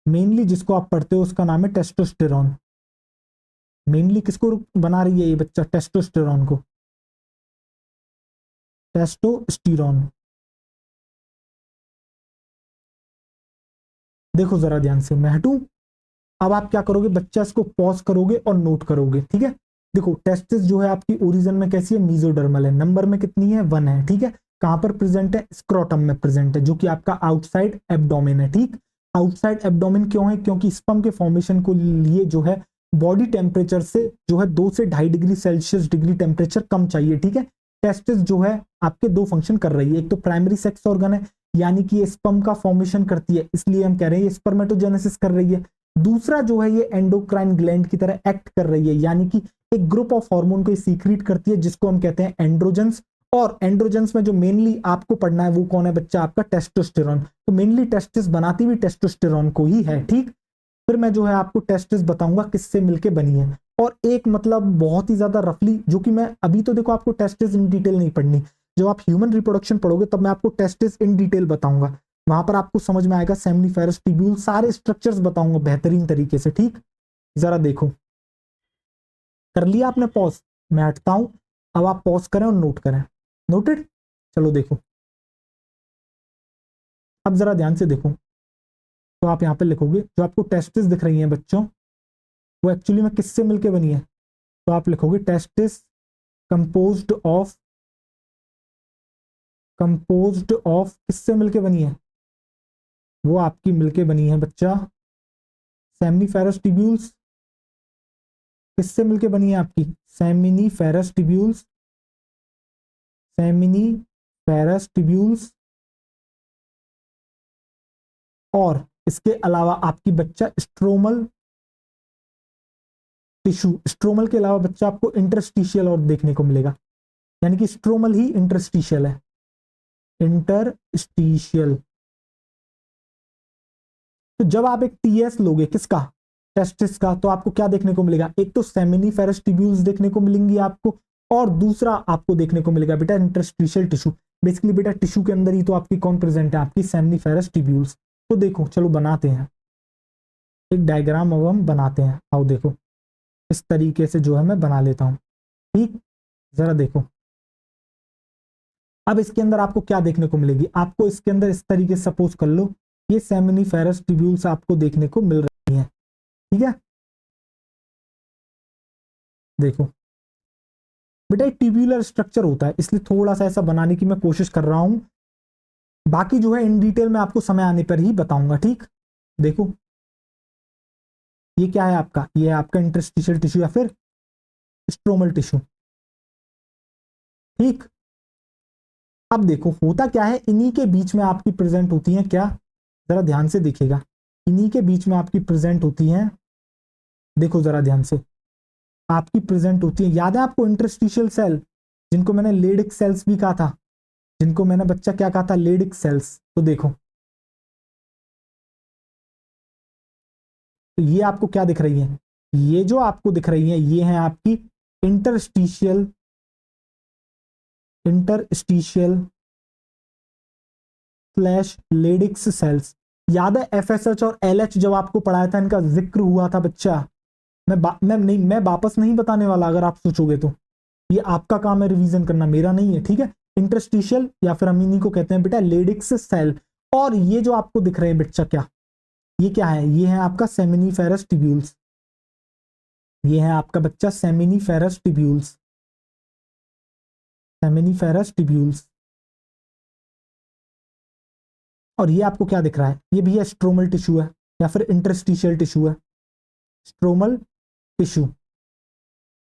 मेनली जिसको आप पढ़ते हो उसका नाम है टेस्टोस्टेरॉन। मेनली किसको बना रही है ये बच्चा, टेस्टोस्टेरॉन को, टेस्टोस्टेरॉन। देखो जरा ध्यान से, मैं हटूं, अब आप क्या करोगे बच्चा, इसको पॉज करोगे और नोट करोगे, ठीक है। देखो टेस्टिस जो है आपकी ओरिजिन में कैसी है, मीजोडर्मल है, नंबर में कितनी है 1 है, ठीक है। कहां पर प्रेजेंट है, स्क्रोटम में प्रेजेंट है, जो कि आपका आउटसाइड एब्डोमेन है, ठीक। आउटसाइड एब्डोमेन क्यों है, क्योंकि स्पर्म के फॉर्मेशन को लिए जो है बॉडी टेम्परेचर से जो है 2 से 2.5 डिग्री सेल्सियस डिग्री टेम्परेचर कम चाहिए, ठीक है। टेस्टिस जो है आपके 2 फंक्शन कर रही है, एक तो प्राइमरी सेक्स ऑर्गन है, यानी कि ये स्पर्म का फॉर्मेशन करती है, इसलिए हम कह रहे हैं ये स्पर्मेटोजेनेसिस कर रही है। दूसरा जो है ये एंडोक्राइन ग्लैंड की तरह एक्ट कर रही है, यानी कि एक ग्रुप ऑफ हार्मोन को सीक्रेट करती है, जिसको हम कहते हैं एंड्रोजेंस। और एंड्रोजेंस में जो मेनली आपको पढ़ना है वो कौन है बच्चा, आपका टेस्टोस्टेरॉन। तो मेनली टेस्टिस बनाती भी टेस्टोस्टेरॉन को ही है, ठीक। फिर मैं जो है आपको टेस्टिस बताऊंगा किससे मिलके बनी है, और एक मतलब बहुत ही ज्यादा रफली, जो कि मैं अभी तो देखो आपको टेस्टिस इन डिटेल नहीं पढ़नी, जब आप ह्यूमन रिप्रोडक्शन पढ़ोगे तब मैं आपको टेस्टिस इन डिटेल बताऊंगा, वहां पर आपको समझ में आएगा, सेमिनिफेरस ट्यूब्यूल सारे स्ट्रक्चर्स बताऊंगा बेहतरीन तरीके से, ठीक। जरा देखो, कर लिया आपने पॉज, मैं हटता हूं, अब आप पॉज करें और नोट करें, नोटेड। चलो देखो, अब जरा ध्यान से देखो, तो आप यहां पे लिखोगे जो आपको टेस्टिस दिख रही हैं बच्चों, वो एक्चुअली में किससे मिलके बनी है, तो आप लिखोगे testis composed of, composed of किससे मिलके बनी है, वो आपकी मिलके बनी है बच्चा सेमिनिफेरस ट्यूब्यूल्स। किससे मिलके बनी है आपकी, सेमिनिफेरस ट्यूब्यूल्स, सेमिनिफेरस ट्यूब्यूल्स। और इसके अलावा आपकी बच्चा स्ट्रोमल टिश्यू, स्ट्रोमल के अलावा बच्चा आपको इंटरस्टिशियल और देखने को मिलेगा, यानी कि स्ट्रोमल ही इंटरस्टिशियल है, इंटरस्टिशियल। तो जब आप एक टीएस लोगे किसका, टेस्टिस का, तो आपको क्या देखने को मिलेगा, एक तो सेमिनिफेरस ट्यूब्यूल्स देखने को मिलेंगी आपको, और दूसरा आपको देखने को मिलेगा बेटा इंटरस्टिशियल टिश्यू। बेसिकली बेटा टिश्यू के अंदर ही तो आपकी कौन प्रेजेंट है, आपकी सेमिनिफेरस ट्यूब्यूल्स। तो देखो चलो बनाते हैं एक डायग्राम, अब हम बनाते हैं, आओ देखो इस तरीके से जो है मैं बना लेता हूं, ठीक। जरा देखो, अब इसके अंदर आपको क्या देखने को मिलेगी, आपको इसके अंदर इस तरीके से सपोज कर लो ये सेमिनिफेरस ट्यूब्यूल्स आपको देखने को मिल रही हैं, ठीक है। देखो बेटा एक ट्यूब्यूलर स्ट्रक्चर होता है, इसलिए थोड़ा सा ऐसा बनाने की मैं कोशिश कर रहा हूं, बाकी जो है इन डिटेल में आपको समय आने पर ही बताऊंगा, ठीक। देखो ये क्या है आपका, ये है आपका इंटरस्टिशियल टिश्यू या फिर स्ट्रोमल टिश्यू, ठीक। अब देखो होता क्या है, इन्हीं के बीच में आपकी प्रेजेंट होती है क्या, जरा ध्यान से देखिएगा, इन्हीं के बीच में आपकी प्रेजेंट होती है, देखो जरा ध्यान से, आपकी प्रेजेंट होती है, याद है आपको इंटरस्टिशियल सेल, जिनको मैंने लेडिक सेल्स भी कहा था, जिनको मैंने बच्चा क्या कहा था, लेडिक सेल्स। तो देखो तो ये आपको क्या दिख रही है, ये जो आपको दिख रही है ये है आपकी इंटरस्टिशियल, इंटरस्टिशियल स्लैश लेडिक्स सेल्स। याद है एफएसएच और एलएच जब आपको पढ़ाया था इनका जिक्र हुआ था बच्चा, मैं वापस नहीं बताने वाला, अगर आप सोचोगे तो ये आपका काम है रिवीजन करना, मेरा नहीं है, ठीक है। इंटरस्टिशियल या फिर हम इन्हीं को कहते हैं बेटा लेडिक्स सेल। और ये जो आपको दिख रहे हैं बच्चा क्या, ये क्या है, ये है आपका सेमिनिफेरस ट्यूब्यूल्स, ये है आपका बच्चा सेमिनिफेरस ट्यूब्यूल्स, सेमिनिफेरस ट्यूब्यूल्स। और ये आपको क्या दिख रहा है, ये भी स्ट्रोमल टिश्यू है या फिर इंटरस्टिशियल टिश्यू है, स्ट्रोमल टिश्यू।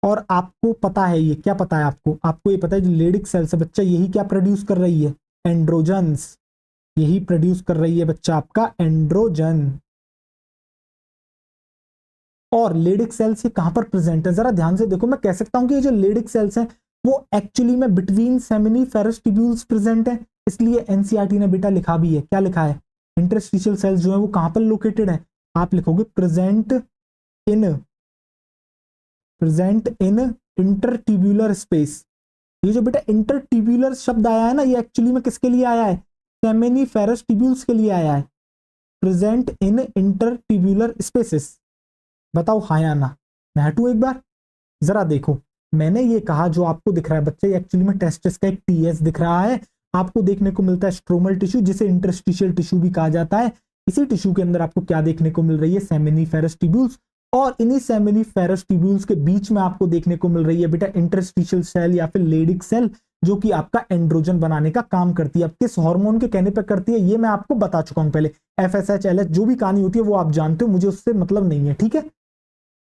और आपको पता है ये क्या पता है आपको, आपको ये पता है जो लेडिक सेल्स है बच्चा, यही क्या प्रोड्यूस कर रही है, एंड्रोजन्स, यही प्रोड्यूस कर रही है बच्चा आपका एंड्रोजन। और लेडिक सेल्स ये कहां पर प्रेजेंट है, जरा ध्यान से देखो, मैं कह सकता हूं कि ये जो लेडिक सेल्स हैं वो एक्चुअली में बिटवीन सेमिनिफेरस ट्यूब्यूल्स प्रेजेंट है, इसलिए एनसीईआरटी ने बेटा लिखा भी है, क्या लिखा है, इंटरस्टिशियल सेल्स जो है वो कहां पर लोकेटेड है, आप लिखोगे इन प्रेजेंट इन इंटरट्यूब्यूलर स्पेस। ये जो बेटा इंटरट्यूब्यूलर शब्द आया है ना, ये एक्चुअली में किसके लिए आया है, सेमिनिफेरस ट्यूब्यूल्स के लिए आया है, प्रेजेंट इन इंटरट्यूब्यूलर स्पेसेस। बताओ हाँ या ना, मैं हटूं एक बार, जरा देखो, मैंने ये कहा जो आपको दिख रहा है बच्चे, एक्चुअली में टेस्टिस का एक टीएस दिख रहा है, आपको देखने को मिलता है स्ट्रोमल टिश्यू जिसे इंटरस्टिशियल टिश्यू भी कहा जाता है। इसी टिश्यू के अंदर आपको क्या देखने को मिल रही है, सेमिनिफेरस ट्यूब्यूल्स, और इन्हीं सेमिनिफेरस ट्यूब्यूल्स के बीच में आपको देखने को मिल रही है बेटा इंटरस्टिशियल सेल या फिर लेडिक सेल, जो कि आपका एंड्रोजन बनाने का काम करती है। अब किस हार्मोन के कहने पर करती है ये मैं आपको बता चुका हूं पहले, एफएसएच एलएच जो भी कहानी होती है वो आप जानते हो, मुझे उससे मतलब नहीं है, ठीक है।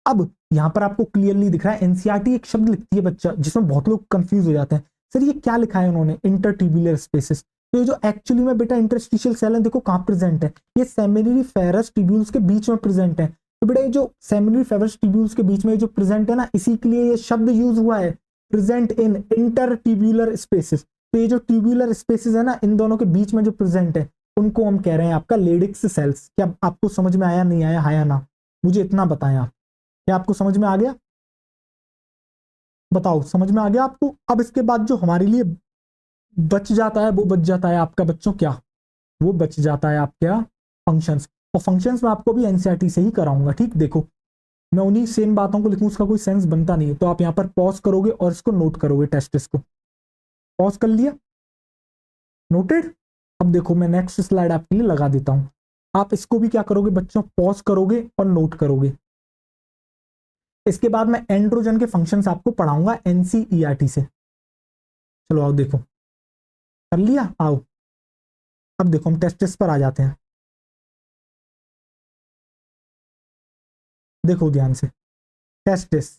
अब यहां पर आपको क्लियरली दिख रहा है, एनसीईआरटी एक शब्द लिखती है बच्चा जिसमें बहुत लोग कंफ्यूज हो जाते हैं, सर ये क्या लिखा है उन्होंने, इंटरट्यूब्यूलर स्पेसेस। तो ये जो एक्चुअली में बेटा इंटरस्टिशियल सेल है देखो कहां प्रेजेंट है, ये सेमिनिफेरस ट्यूब्यूल्स के बीच में प्रेजेंट है। तो बेटा ये जो सेमिनिफेरस ट्यूब्यूल्स के बीच में जो प्रेजेंट है ना, इसी के लिए ये शब्द यूज हुआ है, प्रेजेंट इन इंटरट्यूब्यूलर स्पेसेस। तो ये जो ट्यूब्यूलर स्पेसेस है ना, इन दोनों के बीच में जो प्रेजेंट है उनको हम कह रहे हैं आपका लेडिक्स सेल्स। क्या आपको समझ में आया, नहीं आया, हाँ या ना, मुझे इतना बताएं आप, क्या आपको समझ में आ गया, बताओ समझ में आ गया आपको। अब इसके बाद जो हमारे लिए बच जाता है वो बच जाता है आपका बच्चों क्या, वो बच जाता है आपका फंक्शंस, और फंक्शंस में आपको भी एनसीईआरटी से ही कराऊंगा, ठीक। देखो मैं उन्हीं सेम बातों को लिखूं, उसका कोई सेंस बनता नहीं है, तो आप यहां पर पॉज करोगे और इसको नोट करोगे, टेस्ट इसको पॉज कर लिया, नोटेड। अब देखो मैं नेक्स्ट स्लाइड आपके लिए लगा देता हूं, आप इसको भी क्या करोगे बच्चों, पॉज करोगे और नोट करोगे। इसके बाद मैं एंड्रोजन के फंक्शंस आपको पढ़ाऊंगा एनसीईआरटी से। चलो आओ देखो, कर लिया, आओ अब देखो हम टेस्टिस पर आ जाते हैं। देखो ध्यान से, testis,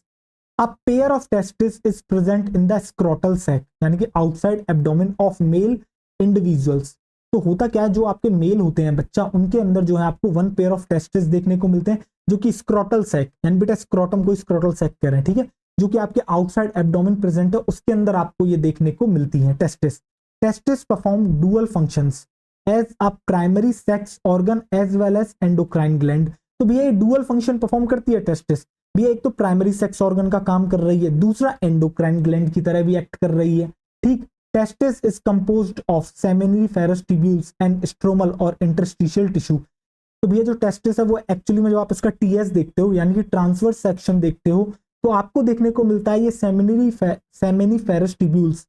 a pair of testis is present in the scrotal sac, यानी कि outside abdomen of male individuals. तो होता क्या है, जो आपके मेल होते हैं बच्चा, उनके अंदर जो है आपको वन पेयर ऑफ टेस्टिस देखने को मिलते हैं, जो कि स्क्रोटल सैक, यानी बेटा स्क्रोटम को स्क्रोटल सैक कह रहे हैं, ठीक है, जो कि आपके आउटसाइड एब्डोमेन प्रेजेंट है, उसके अंदर आपको ये देखने को मिलती है testis. Testis perform dual functions as a primary sex organ as well as endocrine gland. तो भैया ये डुअल फंक्शन परफॉर्म करती है टेस्टिस, भैया एक तो प्राइमरी सेक्स ऑर्गन का काम कर रही है, दूसरा एंडोक्राइन ग्लैंड की तरह भी एक्ट कर रही है, ठीक। Testis is composed of seminiferous tubules and stromal और इंटरस्टिशियल टिश्यू। तो भैया जो टेस्टिस है वो एक्चुअली में जो आप इसका टीएस देखते हो, यानी कि ट्रांसवर्स सेक्शन देखते हो, तो आपको देखने को मिलता है ये सेमिनिफेरस ट्यूब्यूल्स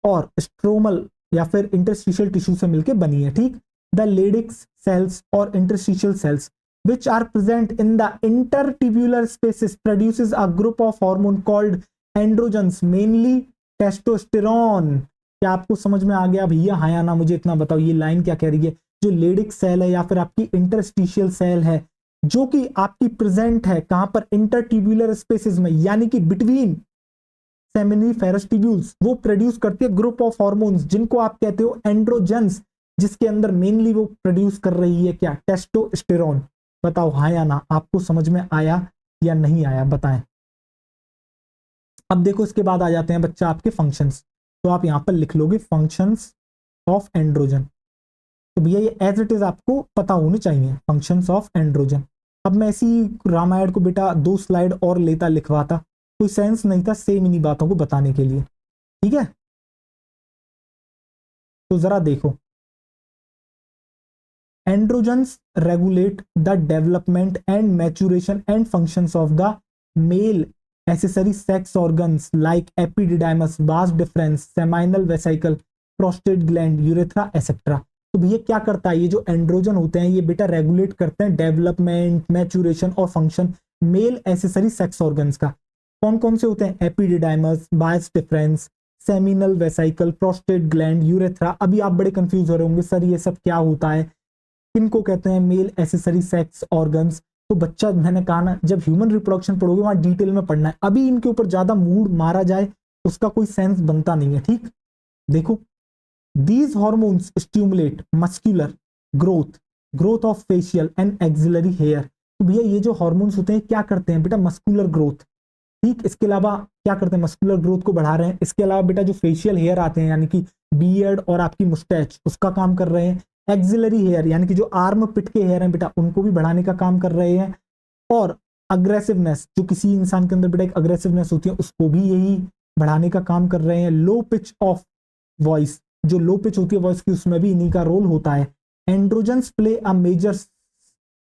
और स्ट्रोमल या फिर इंटरस्टिशियल टिश्यू से मिलकर बनी है, ठीक। द लेडिक्स सेल्स और interstitial cells which are present in the intertubular spaces produces a group of hormone called androgens, mainly testosterone। क्या आपको समझ में आ गया भैया, हाँ या ना, मुझे इतना बताओ ये लाइन क्या कह रही है, जो लेडिक सेल है या फिर आपकी इंटरस्टिशियल सेल है, जो कि आपकी प्रेजेंट है कहां पर, इंटरट्यूब्यूलर स्पेसेस में, यानी कि बिटवीन सेमिनिफेरस ट्यूब्यूल्स, वो प्रोड्यूस करती है ग्रुप ऑफ हार्मोन्स जिनको आप कहते हो एंड्रोजेंस, जिसके अंदर मेनली वो प्रोड्यूस कर रही है क्या, टेस्टोस्टेरोन। बताओ हाँ या ना, आपको समझ में आया या नहीं आया, बताएं। अब देखो इसके बाद आ जाते हैं बच्चा आपके फंक्शंस, तो आप यहां पर लिख लोगे फंक्शंस ऑफ एंड्रोजन। तो भैया ये एज इट इज आपको पता होने चाहिए, फंक्शंस ऑफ एंड्रोजन। अब मैं इसी रामायण को बेटा 2 स्लाइड और लेता लिखवाता, कोई सेंस नहीं था सेम इन्हीं बातों को बताने के लिए, ठीक है। तो जरा देखो, androgens regulate the development and maturation and functions of the male accessory sex organs like epididymis, vas deferens, seminal vesicle, prostate gland, urethra etc। तो भैया क्या करता है, ये जो एंड्रोजन होते हैं ये बेटा रेगुलेट करते हैं डेवलपमेंट, मैचुरेशन और function male accessory sex organs का। कौन कौन से होते हैं, epididymis, vas deferens, seminal vesicle, prostate gland, urethra. अभी आप बड़े कंफ्यूज हो रहे होंगे सर ये सब क्या होता है, किनको कहते हैं मेल एसेसरी सेक्स ऑर्गन्स। तो बच्चा, मैंने कहा ना, जब ह्यूमन रिप्रोडक्शन पढ़ोगे वहां डिटेल में पढ़ना है, अभी इनके ऊपर ज्यादा मूड मारा जाए उसका कोई सेंस बनता नहीं है, ठीक। देखो, these hormones stimulate muscular growth, growth of facial and axillary hair। तो भैया ये जो हॉर्मोन्स होते हैं क्या करते हैं बेटा, मस्कुलर ग्रोथ, ठीक। इसके अलावा क्या करते हैं, मस्कुलर ग्रोथ को बढ़ा रहे हैं। इसके अलावा बेटा जो फेशियल हेयर आते हैं, यानी कि बियर्ड और आपकी मुस्टैच, उसका काम कर रहे हैं। एक्सिलरी हेयर यानी कि जो आर्म पिट के हेयर हैं बेटा, उनको भी बढ़ाने का काम कर रहे हैं। और अग्रेसिवनेस, जो किसी इंसान के अंदर बेटा एक अग्रेसिवनेस होती है, उसको भी यही बढ़ाने का काम कर रहे हैं। लो पिच ऑफ वॉइस, जो लो पिच होती है वॉइस की, उसमें भी इन्हीं का रोल होता है। Androgens play a major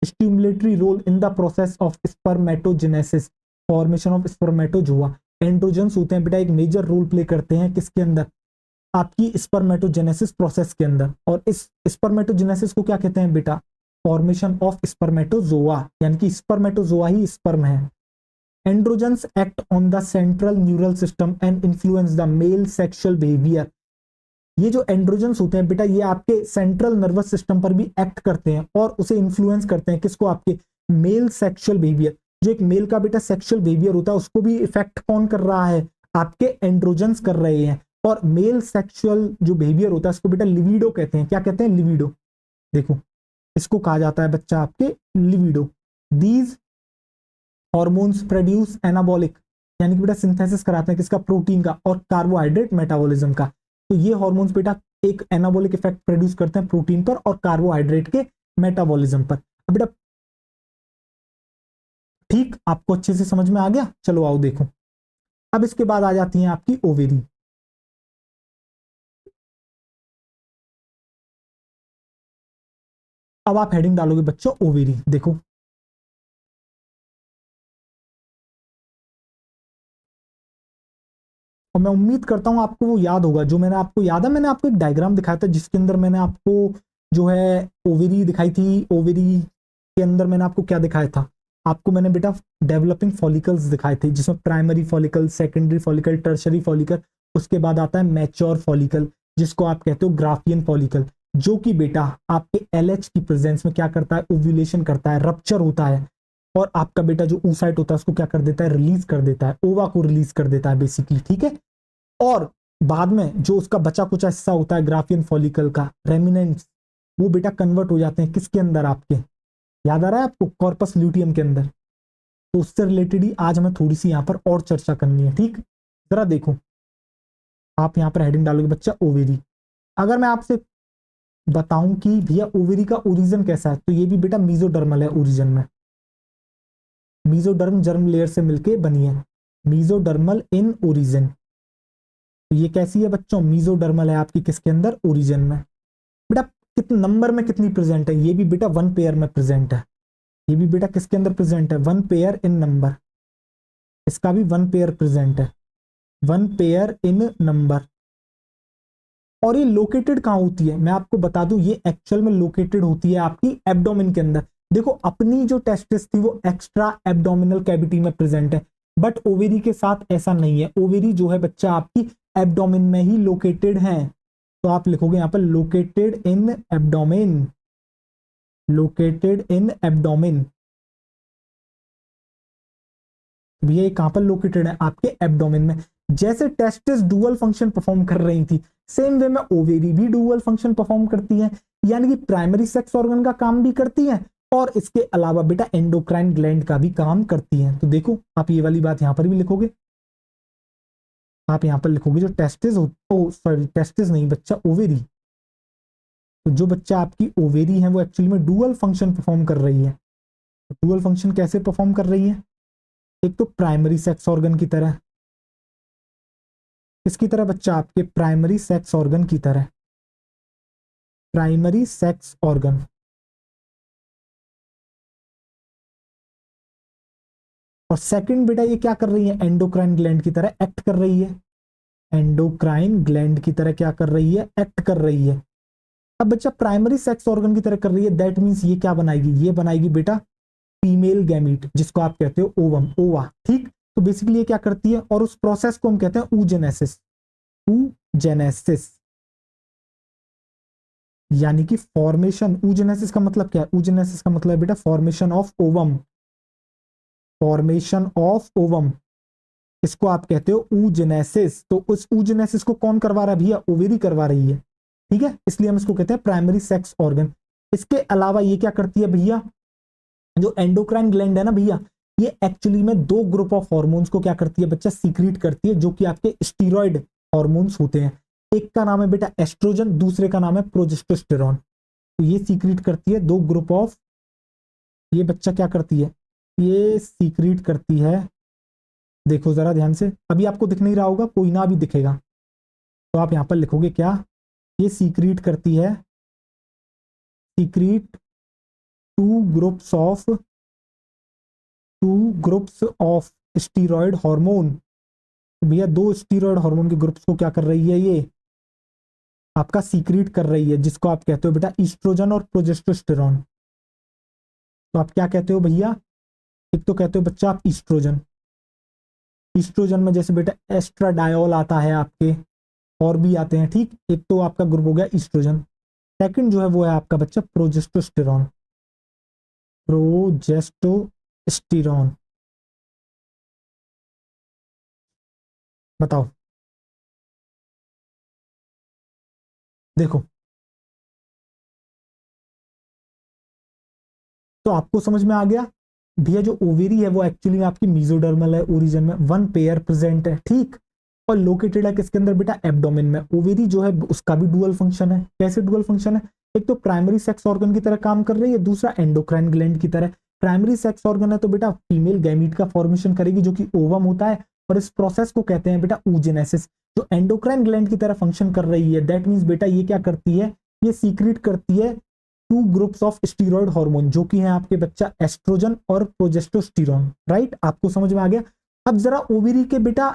stimulatory role in the process of spermatogenesis, formation of spermatozoa. Androgens होते हैं बेटा एक मेजर रोल प्ले करते हैं किसके अंदर, आपकी स्पर्मेटोजेनेसिस प्रोसेस के अंदर। और इस स्पर्मेटोजेनेसिस को क्या कहते हैं बेटा, फॉर्मेशन ऑफ स्पर्मेटोजोआ, यानी कि स्पर्मेटोजोआ ही स्पर्म है। Androgens act on the central neural system and influence the male sexual behaviour. ये जो एंड्रोजन्स होते हैं बेटा, ये आपके सेंट्रल नर्वस सिस्टम पर भी एक्ट करते हैं और उसे इन्फ्लुएंस करते हैं, किसको, आपके मेल सेक्सुअल बिहेवियर। जो एक मेल का बेटा सेक्सुअल बिहेवियर होता है, उसको भी इफेक्ट कौन कर रहा है, आपके एंड्रोजन्स कर रहे हैं। और मेल सेक्सुअल जो बिहेवियर होता है, इसको बेटा लिविडो कहते हैं। क्या कहते हैं, लिविडो। देखो, इसको कहा जाता है बच्चा आपके libido. These hormones produce anabolic, यानी कि बेटा सिंथेसिस कराते हैं किसका, प्रोटीन का और कार्बोहाइड्रेट मेटाबॉलिज्म का। तो ये हॉर्मोन्स बेटा एक एनाबॉलिक इफेक्ट प्रोड्यूस करते हैं प्रोटीन पर और कार्बोहाइड्रेट के मेटाबॉलिज्म पर। अब बेटा ठीक, आपको अच्छे से समझ में आ गया। चलो आओ देखो, अब इसके बाद आ जाती है आपकी ओवेरी। अब आप हेडिंग डालोगे बच्चों ओवेरी। देखो, और मैं उम्मीद करता हूं आपको वो याद होगा, जो मैंने आपको याद है, मैंने आपको एक डायग्राम दिखाया था जिसके अंदर मैंने आपको जो है ओवेरी दिखाई थी। ओवेरी के अंदर मैंने आपको क्या दिखाया था, आपको मैंने बेटा डेवलपिंग फॉलिकल्स दिखाए थे, जिसमें primary follicle, secondary follicle, tertiary follicle, उसके बाद आता है मैच्योर फॉलिकल, जिसको आप कहते हो ग्राफियन फॉलिकल, जो कि बेटा आपके एलएच की प्रेजेंस में क्या करता है, ओव्यूलेशन करता है, रप्चर होता है, और आपका बेटा जो oocyte होता है उसको क्या कर देता है, रिलीज कर देता है, ओवा को रिलीज कर देता है बेसिकली, ठीक है। और बाद में जो उसका बचा कुचा हिस्सा होता है ग्राफियन फॉलिकल का, रेमिनेंट्स, वो बेटा कन्वर्ट हो जाते हैं किसके अंदर, आपके याद आ रहा है आपको, कॉर्पस ल्यूटियम के अंदर। तो उससे रिलेटेड ही आज हमें थोड़ी सी यहां पर और चर्चा करनी है, ठीक। जरा देखो, आप यहां पर हेडिंग डालोगे बच्चा ओवेरी। अगर मैं आपसे बताऊं कि भैया ओवेरी का ओरिजिन कैसा है, तो ये भी बेटा मीजोडर्मल है ओरिजिन में, मीजोडर्म जर्म लेयर से मिलके बनी है, मीजोडर्मल इन ओरिजिन। तो ये कैसी है बच्चों, मीजोडर्मल है आपकी किसके अंदर, ओरिजिन में। बेटा कितने नंबर में कितनी प्रेजेंट है, ये भी बेटा वन पेयर में प्रेजेंट है। ये भी बेटा किसके अंदर प्रेजेंट है, वन पेयर इन नंबर। इसका भी वन पेयर प्रेजेंट है, वन पेयर इन नंबर। और ये लोकेटेड कहाँ होती है, मैं आपको बता दूं, ये एक्चुअल में लोकेटेड होती है आपकी एब्डोमेन के अंदर। देखो, अपनी जो टेस्टिस थी वो एक्स्ट्रा एब्डोमिनल कैविटी में प्रेजेंट है, बट ओवेरी के साथ ऐसा नहीं है। ओवेरी जो है बच्चा आपकी एब्डोमेन में ही लोकेटेड है। तो आप लिखोगे यहां पर located in abdomen, located in abdomen. भैया ये कहां पर लोकेटेड है, आपके एब्डोमेन में। जैसे टेस्टिस डुअल फंक्शन परफॉर्म कर रही थी, सेम वे में ओवेरी भी डुअल फंक्शन परफॉर्म करती है, यानी कि प्राइमरी सेक्स ऑर्गन का काम भी करती है और इसके अलावा बेटा एंडोक्राइन ग्लैंड का भी काम करती है। तो देखो, आप ये वाली बात यहां पर भी लिखोगे, आप यहां पर लिखोगे जो टेस्टिस, ओ सॉरी टेस्टिस नहीं बच्चा, ओवेरी। तो जो बच्चा आपकी ओवेरी है वो एक्चुअली में डुअल फंक्शन परफॉर्म कर रही है। डुअल फंक्शन कैसे परफॉर्म कर रही है, एक तो प्राइमरी सेक्स ऑर्गन की तरह, किसकी तरह बच्चा, आपके प्राइमरी सेक्स ऑर्गन की तरह, प्राइमरी सेक्स ऑर्गन। और सेकंड बेटा ये क्या कर रही है, एंडोक्राइन ग्लैंड की तरह एक्ट कर रही है, एंडोक्राइन ग्लैंड की तरह क्या कर रही है, एक्ट कर रही है। अब बच्चा प्राइमरी सेक्स ऑर्गन की तरह कर रही है, दैट मींस ये क्या बनाएगी, ये बनाएगी बेटा फीमेल गैमीट, जिसको आप कहते हो ओवम, ओवा, ठीक। तो बेसिकली ये क्या करती है, और उस प्रोसेस को हम कहते हैं ऊजेनेसिस, ऊजेनेसिस, यानी कि फॉर्मेशन। ऊजेनेसिस का मतलब क्या है, ऊजेनेसिस का मतलब बेटा formation of ovum, formation of ovum, इसको आप कहते हो oogenesis। तो उस oogenesis को कौन करवा रहा है भैया, ओवेरी करवा रही है, ठीक है, इसलिए हम इसको कहते हैं प्राइमरी सेक्स ऑर्गन। इसके अलावा ये क्या करती है भैया, जो एंडोक्राइन ग्लैंड है ना भैया, ये एक्चुअली में दो ग्रुप ऑफ हार्मोन्स को क्या करती है बच्चा, सीक्रेट करती है, जो कि आपके स्टीरॉयड हार्मोन्स होते हैं। एक का नाम है बेटा एस्ट्रोजन, दूसरे का नाम है प्रोजेस्टेरोन। तो ये सीक्रेट करती है दो ग्रुप ऑफ, ये बच्चा क्या करती है, ये सीक्रेट करती है, देखो जरा ध्यान से, अभी आपको दिख नहीं रहा होगा, कोई ना अभी दिखेगा, तो आप यहां पर लिखोगे क्या, ये सीक्रेट करती है, secret to groups of, to groups of steroid hormone. भैया दो स्टीरॉयड हार्मोन के ग्रुप्स को क्या कर रही है, ये आपका सीक्रेट कर रही है, जिसको आप कहते हो बेटा ईस्ट्रोजन और प्रोजेस्टेरोन। तो आप क्या कहते हो भैया, एक तो कहते हो बच्चा आप ईस्ट्रोजन, ईस्ट्रोजन में जैसे बेटा एस्ट्राडायोल आता है आपके, और भी आते हैं, ठीक, एक तो आपका ग्रुप हो गया ईस्ट्रोजन, सेकंड जो है वो है आपका बच्चा प्रोजेस्टेरोन, प्रोजेस्टेरोन। बताओ, देखो, तो आपको समझ में आ गया भैया, जो ओवेरी है वो एक्चुअली में आपकी मीजोडर्मल है, ओरिजिन में वन पेयर प्रेजेंट है, ठीक, और लोकेटेड है किसके अंदर बेटा, एब्डोमेन में। ओवेरी जो है उसका भी डुअल फंक्शन है, कैसे डुअल फंक्शन है, एक तो प्राइमरी सेक्स ऑर्गन की तरह काम कर रही है, दूसरा एंडोक्राइन ग्लैंड की तरह। प्राइमरी सेक्स ऑर्गन है तो बेटा फीमेल गैमीट का फॉर्मेशन करेगी, जो कि ओवम होता है, और इस प्रोसेस को कहते हैं बेटा oogenesis। जो एंडोक्राइन ग्लैंड की तरह फंक्शन कर रही है, दैट मीन्स बेटा ये क्या करती है, ये सीक्रेट करती है to groups of steroid hormone, जो कि है आपके बच्चा एस्ट्रोजन और प्रोजेस्टेरोन, राइट, आपको समझ में आ गया। अब जरा ओवेरी के बेटा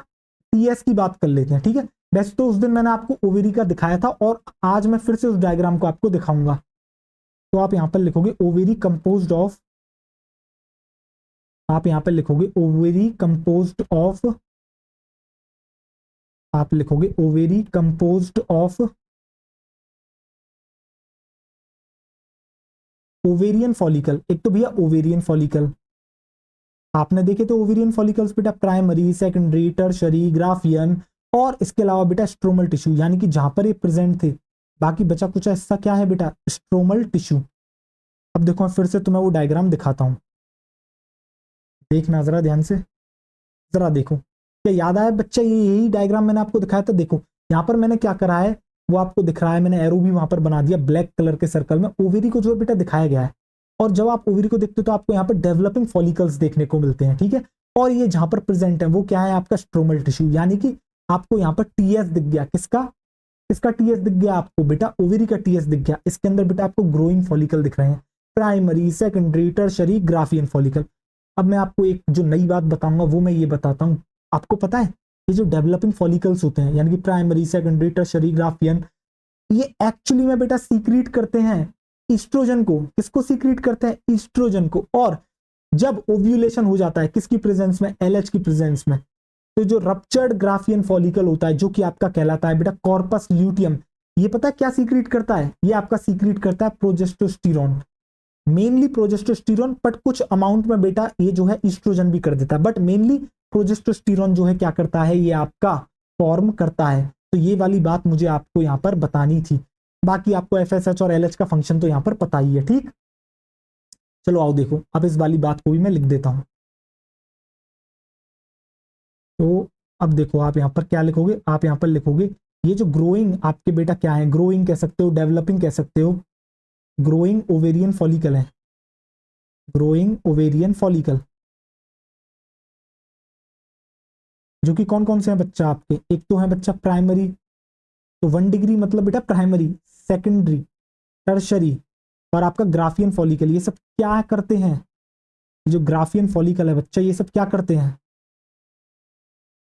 टीएस की बात कर लेते हैं, ठीक है। वैसे तो उस दिन मैंने आपको ओवेरी का दिखाया था, और आज मैं फिर से उस डायग्राम को आपको दिखाऊंगा। तो आप यहां पर लिखोगे ओवेरी कंपोज्ड ऑफ, आप यहां पर लिखोगे ओवेरी कंपोज्ड ऑफ, आप लिखोगे ovary composed of ovarian follicle. एक तो भैया ओवेरियन फॉलिकल आपने देखे तो ओवेरियन फॉलिकल्स बेटा प्राइमरी, सेकेंडरी, टर्शरी, ग्राफियन, और इसके अलावा बेटा स्ट्रोमल टिश्यू, यानी कि जहां पर ये प्रेजेंट थे। बाकी बचा कुछ हिस्सा क्या है बेटा, स्ट्रोमल टिश्यू। अब देखो मैं फिर से तुम्हें वो डायग्राम दिखाता हूं, देखना जरा ध्यान से, जरा देखो, क्या याद आया बच्चा, ये यही डायग्राम मैंने आपको दिखाया था। देखो यहाँ पर मैंने क्या करा है, वो आपको दिख रहा है, मैंने एरो भी वहां पर बना दिया ब्लैक कलर के सर्कल में, ओवेरी को जो है बेटा दिखाया गया है। और जब आप ओवेरी को देखते हो तो आपको यहाँ पर डेवलपिंग फॉलिकल्स देखने को मिलते हैं, ठीक है। और ये जहां पर प्रेजेंट है वो क्या है, आपका स्ट्रोमल टिश्यू, यानी कि आपको यहाँ पर टीएस दिख गया, किसका, किसका टीएस दिख गया आपको बेटा, ओवेरी का टीएस दिख गया। इसके अंदर बेटा आपको ग्रोइंग फॉलिकल दिख रहे हैं, primary, secondary, tertiary, Graafian follicle. अब मैं आपको एक जो नई बात बताऊंगा वो मैं ये बताता हूँ। आपको पता है ये जो डेवलपिंग फॉलिकल्स होते हैं, यानी कि प्राइमरी, सेकेंडरी, टर्शरी, ग्राफियन, ये एक्चुअली में बेटा सीक्रेट करते हैं ईस्ट्रोजन को। किसको सीक्रेट करते हैं, ईस्ट्रोजन को। और जब ओव्यूलेशन हो जाता है किसकी प्रेजेंस में, एलएच की प्रेजेंस में, तो जो रप्चर्ड ग्राफियन फॉलिकल होता है, जो कि आपका कहलाता है बेटा कॉर्पस ल्यूटियम, ये पता है क्या सीक्रेट करता है, ये आपका सीक्रेट करता है प्रोजेस्टेरोन, मेनली प्रोजेस्टेरोन, बट कुछ अमाउंट में बेटा ये जो है ईस्ट्रोजन भी कर देता है, बट मेनली प्रोजेस्टेरोन जो है क्या करता है, ये आपका फॉर्म करता है। तो ये वाली बात मुझे आपको यहाँ पर बतानी थी। बाकी आपको एफएसएच और एलएच का फंक्शन तो यहाँ पर पता ही है, ठीक। चलो आओ देखो, अब इस वाली बात को भी मैं लिख देता हूं। तो अब देखो आप यहाँ पर क्या लिखोगे, आप यहाँ पर लिखोगे ये जो ग्रोइंग आपके बेटा क्या है, ग्रोइंग कह सकते हो, डेवलपिंग कह सकते हो, ग्रोइंग ओवेरियन फॉलिकल है, ग्रोइंग ओवेरियन फॉलिकल, जो कि कौन कौन से हैं बच्चा आपके, एक तो है बच्चा प्राइमरी, तो 1 डिग्री मतलब बेटा प्राइमरी, सेकेंडरी, टर्शरी, और आपका ग्राफियन फॉलिकल। ये सब क्या करते हैं, जो ग्राफियन फॉलिकल है बच्चा, ये सब क्या करते हैं,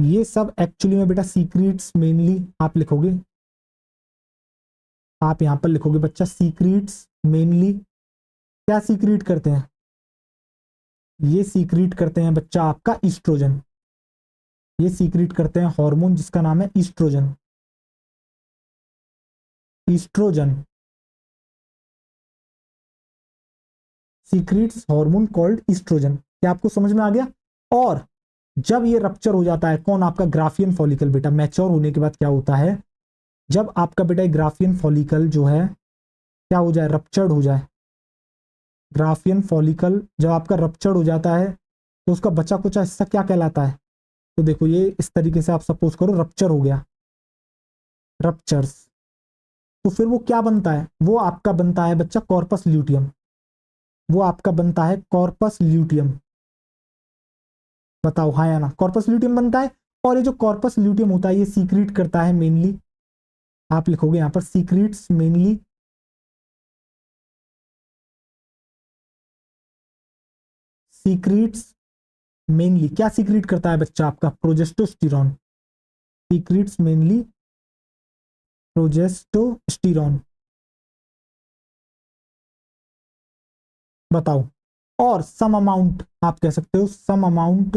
ये सब एक्चुअली में बेटा सीक्रेट्स मेनली आप लिखोगे, आप यहां पर लिखोगे बच्चा सीक्रेट्स मेनली क्या सीक्रेट करते हैं, ये सीक्रेट करते हैं बच्चा आपका ईस्ट्रोजन, ये सीक्रेट करते हैं हार्मोन जिसका नाम है oestrogen, oestrogen secretes hormone called oestrogen. क्या आपको समझ में आ गया। और जब ये रप्चर हो जाता है, कौन? आपका ग्राफियन फॉलिकल बेटा। मैच्योर होने के बाद क्या होता है, जब आपका बेटा ग्राफियन फॉलिकल जो है क्या हो जाए, रप्चर्ड हो जाए, ग्राफियन फॉलिकल जब आपका रप्चर्ड हो जाता है तो उसका बचा कुचा हिस्सा क्या कहलाता है? तो देखो ये इस तरीके से आप सपोज करो रप्चर हो गया, रप्चर्स, तो फिर वो क्या बनता है, वो आपका बनता है बच्चा कॉर्पस ल्यूटियम। वो आपका बनता है कॉर्पस ल्यूटियम। बताओ हाँ या ना? कॉर्पस ल्यूटियम बनता है। और ये जो कॉर्पस ल्यूटियम होता है ये सीक्रेट करता है मेनली, आप लिखोगे यहां पर सीक्रेट्स मेनली, सीक्रेट्स मेनली क्या सीक्रेट करता है बच्चा? आपका प्रोजेस्टोस्टिरॉन। Secrets mainly प्रोजेस्टोस्टिरॉन। बताओ। और सम अमाउंट आप कह सकते हो, सम अमाउंट,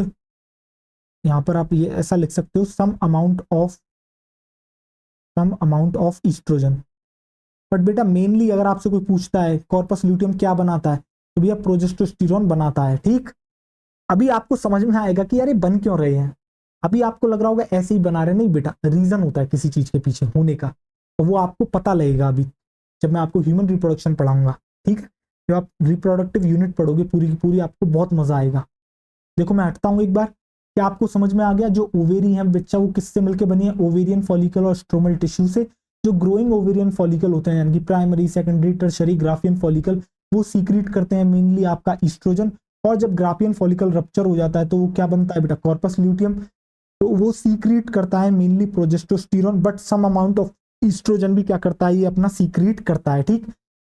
यहां पर आप ये ऐसा लिख सकते हो, some amount of oestrogen. But बेटा मेनली अगर आपसे कोई पूछता है कॉर्पस ल्यूटियम क्या बनाता है, तो भैया प्रोजेस्टोस्टिरॉन बनाता है। ठीक, अभी आपको समझ में आएगा कि यार ये बन क्यों रहे हैं। अभी आपको लग रहा होगा ऐसे ही बना रहे, नहीं बेटा, रीजन होता है किसी चीज के पीछे होने का, तो वो आपको पता लगेगा अभी जब मैं आपको ह्यूमन रिप्रोडक्शन पढ़ाऊंगा। ठीक है, जब आप रिप्रोडक्टिव यूनिट पढ़ोगे पूरी की पूरी, आपको बहुत मजा आएगा। देखो मैं हटता हूं एक बार, क्या आपको समझ में आ गया? जो ओवेरी है बच्चा वो किससे मिलकर बनी है? ओवेरियन फॉलिकल और स्ट्रोमल टिश्यू से। जो ग्रोइंग ओवेरियन फॉलिकल होते हैं यानी कि primary, secondary, tertiary Graafian follicle, वो सीक्रेट करते हैं मेनली आपका ईस्ट्रोजन। और जब ग्राफियन फॉलिकल रप्चर हो जाता है तो वो क्या बनता है बेटा? Corpus luteum. तो वो सीक्रेट करता है mainly progesterone, but some amount of oestrogen भी क्या करता है, ये अपना सीक्रेट करता है। ठीक,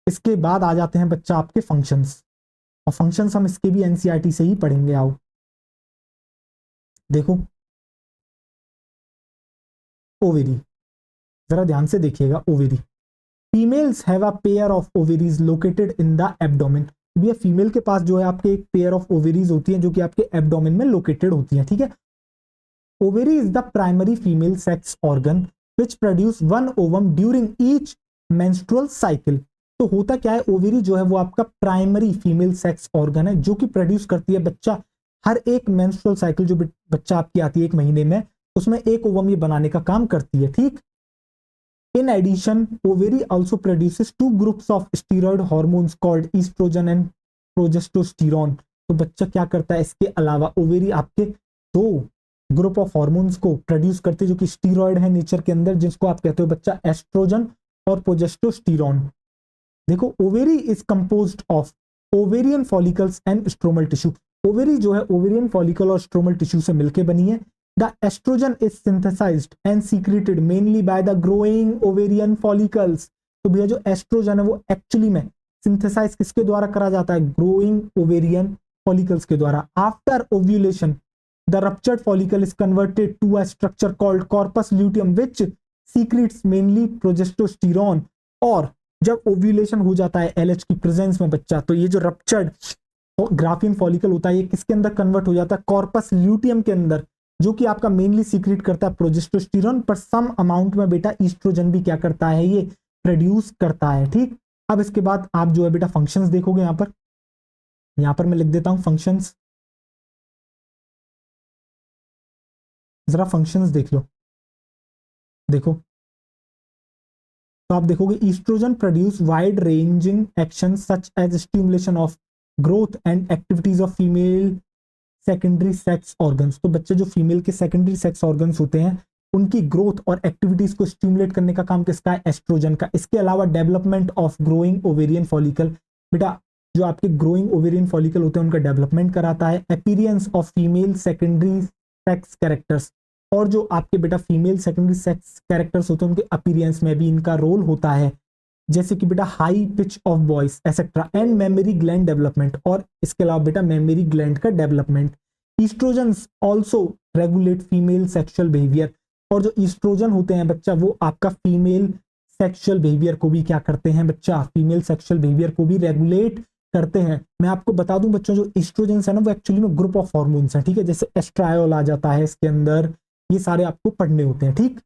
इसके बाद आ जाते हैं बच्चा आपके फंक्शंस, और फंक्शंस हम इसके भी एनसीईआरटी से ही पढ़ेंगे। आओ देखो, ओवेरी, जरा ध्यान से देखिएगा। Ovary, females have a pair of ovaries located in the abdomen. भैया फीमेल के पास जो है आपके एक पेयर ऑफ ओवेरीज होती हैं जो कि आपके एब्डोमेन में लोकेटेड होती हैं। ठीक है, ovary is the primary female sex organ which produce one ovum during each menstrual cycle। तो होता क्या है, ओवेरी जो है वो आपका प्राइमरी फीमेल सेक्स ऑर्गन है जो कि प्रोड्यूस करती है बच्चा हर एक मेंस्ट्रुअल साइकिल, जो बच्चा आपकी आती है एक महीने में, उसमें एक ओवम ये बनाने का काम करती है। ठीक, in addition ovary also produces two groups of steroid hormones called oestrogen and progesterone. तो बच्चा क्या करता है, इसके अलावा ओवेरी आपके दो ग्रुप ऑफ हॉर्मोन्स को प्रोड्यूस करते हैं जो कि स्टीरॉयड है नेचर के अंदर, जिसको आप कहते हो बच्चा एस्ट्रोजन और प्रोजेस्टोस्टिरॉन। देखो ovary is composed of ovarian follicles and stromal tissue. Ovary जो है ओवेरियन फॉलिकल और स्ट्रोमल टिश्यू से मिलकर बनी है। The oestrogen is synthesised and secreted mainly by the growing ovarian follicles. तो भैया जो एस्ट्रोजन है वो एक्चुअली में सिंथेसाइज किसके द्वारा करा जाता है? ग्रोइंग ओवेरियन फॉलिकल्स के द्वारा। After ovulation the ruptured follicle is converted to a structure called corpus luteum which secretes mainly progesterone। और जब ओव्यूलेशन हो जाता है एलएच की प्रेजेंस में बच्चा, तो ये जो रप्चर्ड ग्राफियन फॉलिकल होता है ये किसके अंदर कन्वर्ट हो जाता है? कॉर्पस ल्यूटियम के अंदर, जो कि आपका मेनली सीक्रेट करता है प्रोजेस्टेरोन, पर सम अमाउंट में बेटा ईस्ट्रोजन भी क्या करता है, ये प्रोड्यूस करता है। ठीक, अब इसके बाद आप जो है बेटा फंक्शंस देखोगे, यहां पर मैं लिख देता हूं फंक्शंस, जरा फंक्शंस देख लो। देखो तो आप देखोगे oestrogen produce wide ranging action such as stimulation of growth and activities of female secondary sex organs. तो बच्चे जो फीमेल के सेकेंडरी सेक्स ऑर्गन्स होते हैं उनकी ग्रोथ और एक्टिविटीज को स्टिमुलेट करने का काम किसका है? एस्ट्रोजन का। इसके अलावा development of growing ovarian follicle, बेटा जो आपके ग्रोइंग ओवेरियन फॉलिकल होते हैं उनका डेवलपमेंट कराता है। Appearance of female secondary sex characters, और जो आपके बेटा फीमेल सेकेंडरी सेक्स कैरेक्टर्स होते हैं उनके अपीयरेंस में भी इनका रोल होता है, जैसे कि बेटा high pitch of voice etcetera, and mammary gland development, और इसके अलावा बेटा मेमोरी ग्लैंड का डेवलपमेंट। Oestrogens also regulate female sexual behaviour, और जो ईस्ट्रोजन होते हैं बच्चा वो आपका फीमेल सेक्सुअल बिहेवियर को भी क्या करते हैं बच्चा? फीमेल सेक्सुअल बिहेवियर को भी रेगुलेट करते हैं। मैं आपको बता दूं बच्चों, जो ईस्ट्रोजन्स है ना वो एक्चुअली में ग्रुप ऑफ हार्मोन्स हैं। ठीक है, जैसे एस्ट्रायोल आ जाता है इसके अंदर, ये सारे आपको पढ़ने होते हैं। ठीक,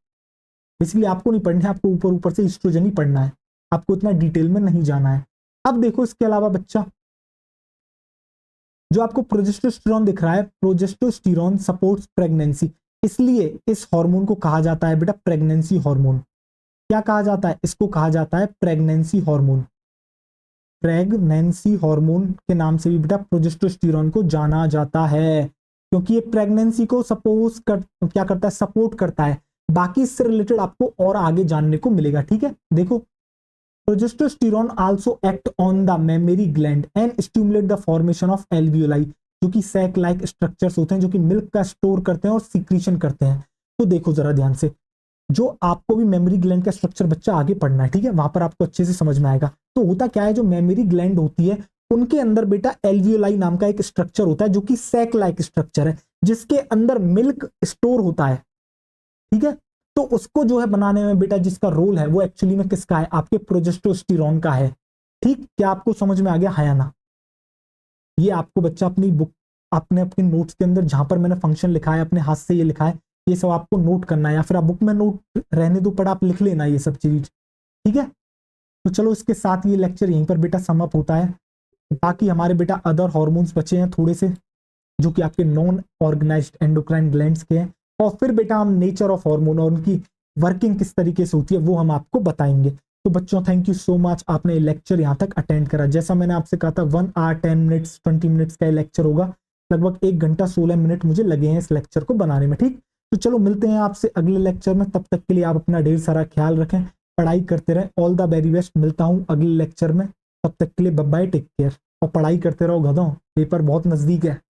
इसलिए आपको नहीं पढ़ना है, आपको ऊपर ऊपर से ईस्ट्रोजन ही पढ़ना है, आपको इतना डिटेल में नहीं जाना है। अब देखो इसके अलावा बच्चा जो आपको प्रोजेस्टेरोन दिख रहा है, प्रोजेस्टेरोन सपोर्ट्स प्रेगनेंसी, इसलिए इस हार्मोन को कहा जाता है बेटा प्रेगनेंसी हार्मोन। क्या कहा जाता है? इसको कहा जाता है प्रेगनेंसी हार्मोन। प्रेगनेंसी हार्मोन के नाम से भी बेटा प्रोजेस्टेरोन को जाना जाता है, क्योंकि ये प्रेगनेंसी को क्या करता है? सपोर्ट करता है। बाकी इससे रिलेटेड आपको और आगे जानने को मिलेगा, ठीक है। देखो, progesterone also act on the mammary gland and stimulate the formation of alveoli, जो कि सैक लाइक स्ट्रक्चर्स होते हैं जो कि मिल्क का स्टोर करते हैं और सीक्रेशन करते हैं। तो देखो जरा ध्यान से, जो आपको भी मेमोरी ग्लैंड का स्ट्रक्चर बच्चा आगे पढ़ना है, ठीक है, वहां पर आपको अच्छे से समझ में आएगा। तो होता क्या है, जो मेमोरी ग्लैंड होती है उनके अंदर बेटा एल्वियोलाई नाम का एक स्ट्रक्चर होता है जो कि सैक लाइक स्ट्रक्चर है, जिसके अंदर मिल्क स्टोर होता है, ठीक है। तो उसको जो है बनाने में बेटा जिसका रोल है वो एक्चुअली में किसका है? आपके प्रोजेस्टेरोन का है। ठीक, क्या आपको समझ में आ गया है या ना? ये आपको बच्चा अपनी बुक, आपने अपने नोट्स के अंदर जहां पर मैंने फंक्शन लिखा है अपने हाथ से ये लिखा है, ये सब आपको नोट करना है, या फिर आप बुक में नोट रहने दो पड़ा, आप लिख लेना ये सब चीज, ठीक है। तो चलो इसके साथ ये लेक्चर यहीं पर बेटा सम अप होता है। बाकी हमारे बेटा अदर हॉर्मोन्स बचे हैं थोड़े से, जो कि आपके नॉन ऑर्गेनाइज्ड एंडोक्राइन ग्लैंड्स के हैं, और फिर बेटा हम नेचर ऑफ हार्मोन और उनकी वर्किंग किस तरीके से होती है वो हम आपको बताएंगे। तो बच्चों थैंक यू सो मच, आपने लेक्चर यहाँ तक अटेंड करा। जैसा मैंने आपसे कहा था 1 आवर 10 मिनट्स 20 मिनट्स का लेक्चर होगा, लगभग 1 घंटा 16 मिनट मुझे लगे हैं इस लेक्चर को बनाने में, ठीक। तो चलो मिलते हैं आपसे अगले लेक्चर में, तब तक के लिए आप अपना ढेर सारा ख्याल रखें, पढ़ाई करते रहें। ऑल द वेरी बेस्ट, मिलता हूँ अगले लेक्चर में, तब तक के लिए बाय बाय, टेक केयर, और पढ़ाई करते रहो गधों, पेपर बहुत नजदीक है।